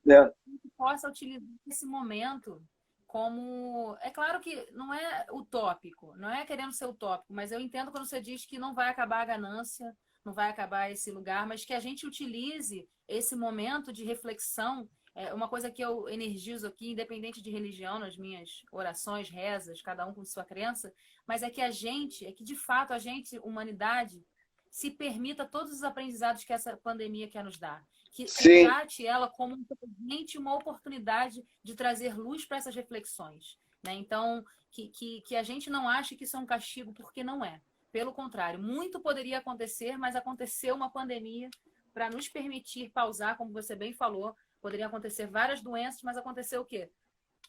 né? Possa utilizar esse momento como... É claro que não é utópico, não é querendo ser utópico, mas eu entendo quando você diz que não vai acabar a ganância, não vai acabar esse lugar, mas que a gente utilize esse momento de reflexão. É uma coisa que eu energizo aqui, independente de religião, nas minhas orações, rezas, cada um com sua crença, mas é que de fato, a gente, humanidade, se permita todos os aprendizados que essa pandemia quer nos dar. Que trate ela como um presente, uma oportunidade de trazer luz para essas reflexões. Né? Então, que a gente não ache que isso é um castigo, porque não é. Pelo contrário, muito poderia acontecer, mas aconteceu uma pandemia para nos permitir pausar, como você bem falou. Poderiam acontecer várias doenças, mas aconteceu o quê?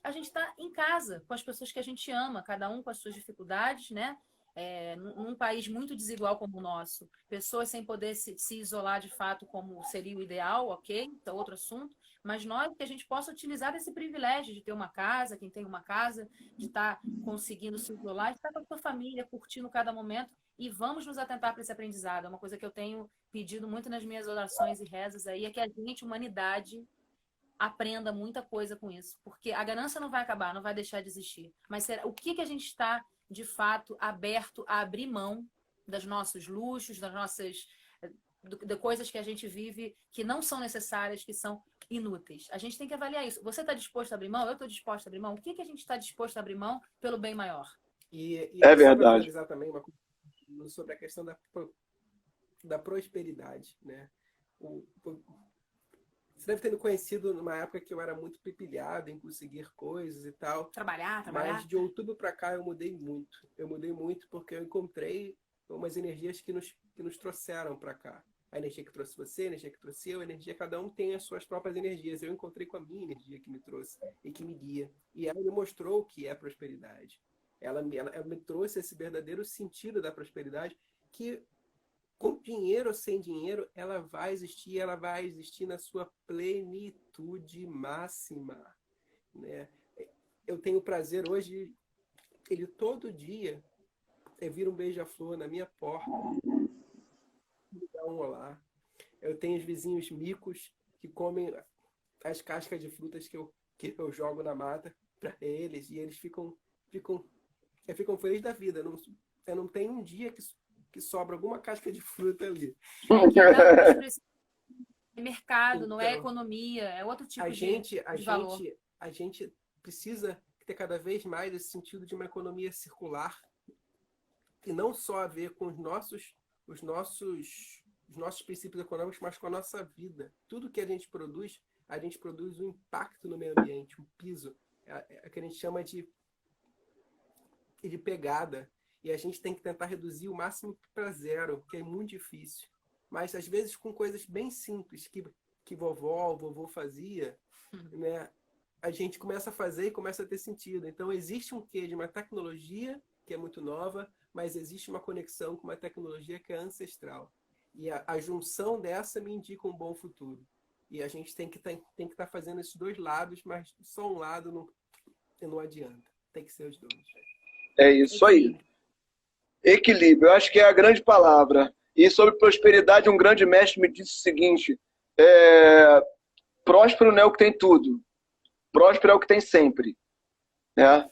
A gente está em casa, com as pessoas que a gente ama, cada um com as suas dificuldades, né? Num país muito desigual como o nosso, pessoas sem poder se isolar de fato como seria o ideal, ok? Então, outro assunto. Mas nós, que a gente possa utilizar esse privilégio de ter uma casa, quem tem uma casa, de estar conseguindo se isolar, de estar com a sua família, curtindo cada momento, e vamos nos atentar para esse aprendizado. É uma coisa que eu tenho pedido muito nas minhas orações e rezas aí, é que a gente, humanidade, aprenda muita coisa com isso. Porque a ganância não vai acabar, não vai deixar de existir. Mas o que a gente está de fato aberto a abrir mão dos nossos luxos, das nossas de coisas que a gente vive que não são necessárias, que são inúteis. A gente tem que avaliar isso. Você está disposto a abrir mão? Eu estou disposto a abrir mão? O que a gente está disposto a abrir mão pelo bem maior? E é verdade. Também uma coisa sobre a questão da prosperidade, né? Você deve ter me conhecido numa época que eu era muito pipilhado em conseguir coisas e tal. Trabalhar. Mas de outubro para cá eu mudei muito. Eu mudei muito porque eu encontrei umas energias que nos trouxeram para cá. A energia que trouxe você, a energia que trouxe eu, a energia, cada um tem as suas próprias energias. Eu encontrei com a minha energia que me trouxe e que me guia. E ela me mostrou o que é prosperidade. Ela me trouxe esse verdadeiro sentido da prosperidade que, com dinheiro ou sem dinheiro, ela vai existir na sua plenitude máxima, né? Eu tenho o prazer hoje, ele todo dia, vir um beija-flor na minha porta, me dar um olá. Eu tenho os vizinhos micos que comem as cascas de frutas que eu jogo na mata para eles, e eles ficam felizes da vida. Eu não tenho um dia que sobra alguma casca de fruta ali. mercado, não é Então, economia, é outro tipo a gente, de valor. a gente precisa ter cada vez mais esse sentido de uma economia circular, que não só a ver com os nossos princípios econômicos, mas com a nossa vida. Tudo que a gente produz um impacto no meio ambiente, um piso, é que a gente chama de pegada. E a gente tem que tentar reduzir o máximo para zero, que é muito difícil. Mas, às vezes, com coisas bem simples que vovô fazia, né, a gente começa a fazer e começa a ter sentido. Então, existe um quê de uma tecnologia que é muito nova, mas existe uma conexão com uma tecnologia que é ancestral. E a junção dessa me indica um bom futuro. E a gente tem que estar fazendo esses dois lados, mas só um lado não adianta. Tem que ser os dois. É isso aí. Equilíbrio, eu acho que é a grande palavra. E sobre prosperidade, um grande mestre me disse o seguinte: próspero não é o que tem tudo, próspero é o que tem sempre, né?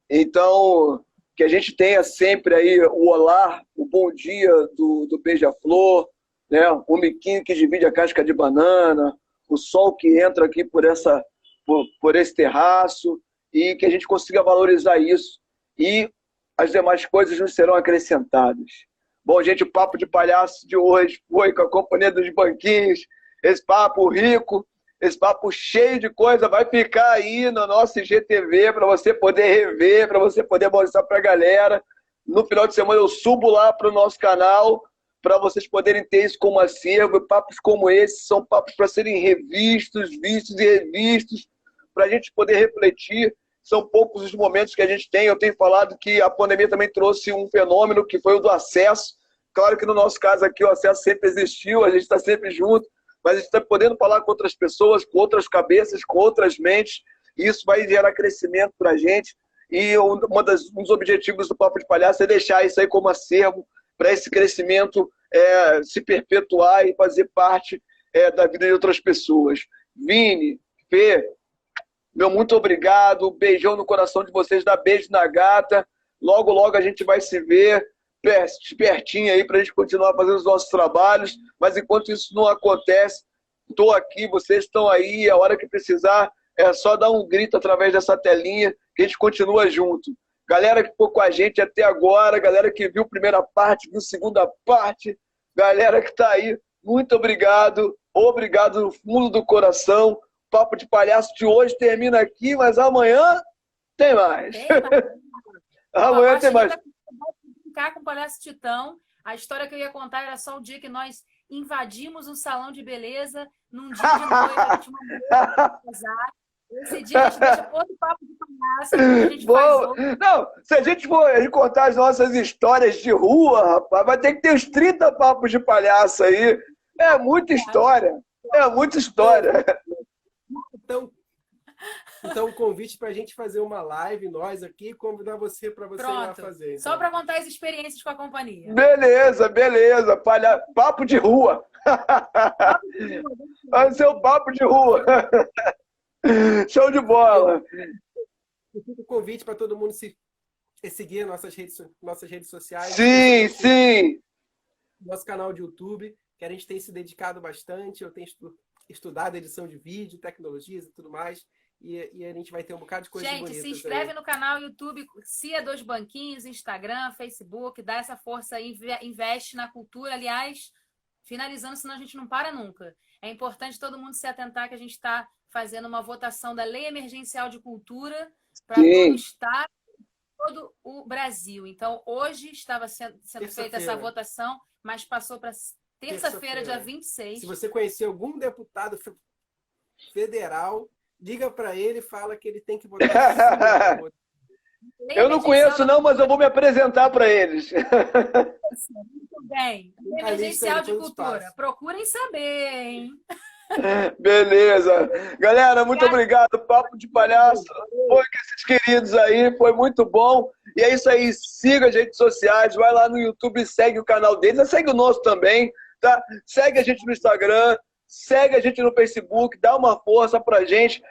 Então, que a gente tenha sempre aí o olá, o bom dia do beija-flor, né? O miquinho que divide a casca de banana, o sol que entra aqui por esse terraço, e que a gente consiga valorizar isso. E as demais coisas nos serão acrescentadas. Bom, gente, o Papo de Palhaço de hoje foi com a companhia dos banquinhos, esse papo rico, esse papo cheio de coisa, vai ficar aí no nosso IGTV para você poder rever, para você poder mostrar para a galera. No final de semana eu subo lá para o nosso canal, para vocês poderem ter isso como acervo. Papos como esse são papos para serem revistos, vistos e revistos, para a gente poder refletir. São poucos os momentos que a gente tem. Eu tenho falado que a pandemia também trouxe um fenômeno que foi o do acesso. Claro que no nosso caso aqui o acesso sempre existiu, a gente está sempre junto, mas a gente está podendo falar com outras pessoas, com outras cabeças, com outras mentes, e isso vai gerar crescimento para a gente. E um dos objetivos do Papo de Palhaço é deixar isso aí como acervo para esse crescimento se perpetuar e fazer parte da vida de outras pessoas. Vini, Fê, meu muito obrigado, beijão no coração de vocês, dá beijo na gata. Logo, logo a gente vai se ver pertinho aí para a gente continuar fazendo os nossos trabalhos. Mas enquanto isso não acontece, estou aqui, vocês estão aí, a hora que precisar, é só dar um grito através dessa telinha que a gente continua junto. Galera que ficou com a gente até agora, galera que viu a primeira parte, viu a segunda parte, galera que está aí, muito obrigado, obrigado no fundo do coração. O Papo de Palhaço de hoje termina aqui, mas amanhã tem mais. Amanhã tem mais. Brincar com o Palhaço Titão. A história que eu ia contar era só o dia que nós invadimos um salão de beleza num dia de noite. A gente mandou casar. Esse dia a gente deixa outro Papo de Palhaço. A gente faz não, se a gente for contar as nossas histórias de rua, rapaz, vai ter que ter uns 30 papos de palhaço aí. É muita história. É muita história. Então o convite para a gente fazer uma live, nós aqui, convidar você para você ir lá fazer. Então. Só para contar as experiências com a companhia. Beleza. Papo de rua. Vai ser o papo de rua. Show de bola. Fica o convite para todo mundo seguir nossas redes sociais. Sim. Nosso canal de YouTube, que a gente tem se dedicado bastante. Eu tenho estudado edição de vídeo, tecnologias e tudo mais. E a gente vai ter um bocado de coisa bonita. Gente, se inscreve no canal YouTube, Cia Dois Banquinhos, Instagram, Facebook, dá essa força aí, investe na cultura. Aliás, finalizando, senão a gente não para nunca. É importante todo mundo se atentar que a gente está fazendo uma votação da Lei Emergencial de Cultura para todo o Estado e todo o Brasil. Então, hoje estava sendo feita essa votação, mas passou para terça-feira, dia 26. Se você conhecer algum deputado federal, liga para ele e fala que ele tem que votar. Eu não conheço não, mas eu vou me apresentar para eles. Muito bem. Emergencial de Cultura. Procurem saber, hein? Beleza. Galera, muito obrigado. Papo de Palhaço. Foi com esses queridos aí, foi muito bom. E é isso aí, siga as redes sociais, vai lá no YouTube, segue o canal deles, segue o nosso também, tá? Segue a gente no Instagram, segue a gente no Facebook, dá uma força pra gente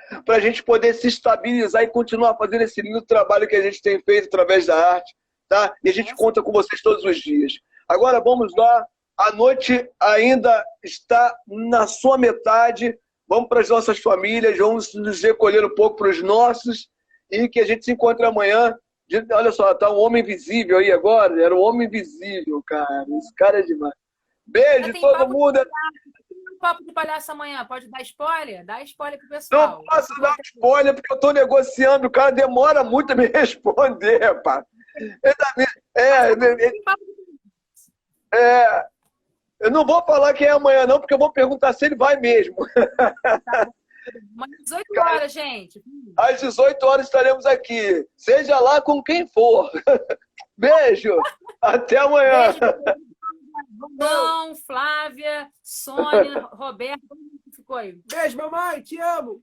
poder se estabilizar e continuar fazendo esse lindo trabalho que a gente tem feito através da arte, tá? E a gente conta com vocês todos os dias. Agora vamos lá, A noite ainda está na sua metade. Vamos para as nossas famílias, vamos nos recolher um pouco para os nossos e que a gente se encontre amanhã. Olha só, tá um homem invisível aí agora. Era um homem invisível, cara. Esse cara é demais. Beijo, todo mundo. Papo de palhaço amanhã. Pode dar spoiler? Dá spoiler pro pessoal. Não posso dar spoiler porque eu tô negociando. O cara demora muito a me responder, pá. Eu não vou falar quem é amanhã, não, porque eu vou perguntar se ele vai mesmo. Amanhã às 18 horas, gente. Às 18 horas estaremos aqui. Seja lá com quem for. Beijo. Até amanhã. Brunão, Flávia, Sônia, Roberto, todo mundo que ficou aí. Beijo, mamãe, te amo!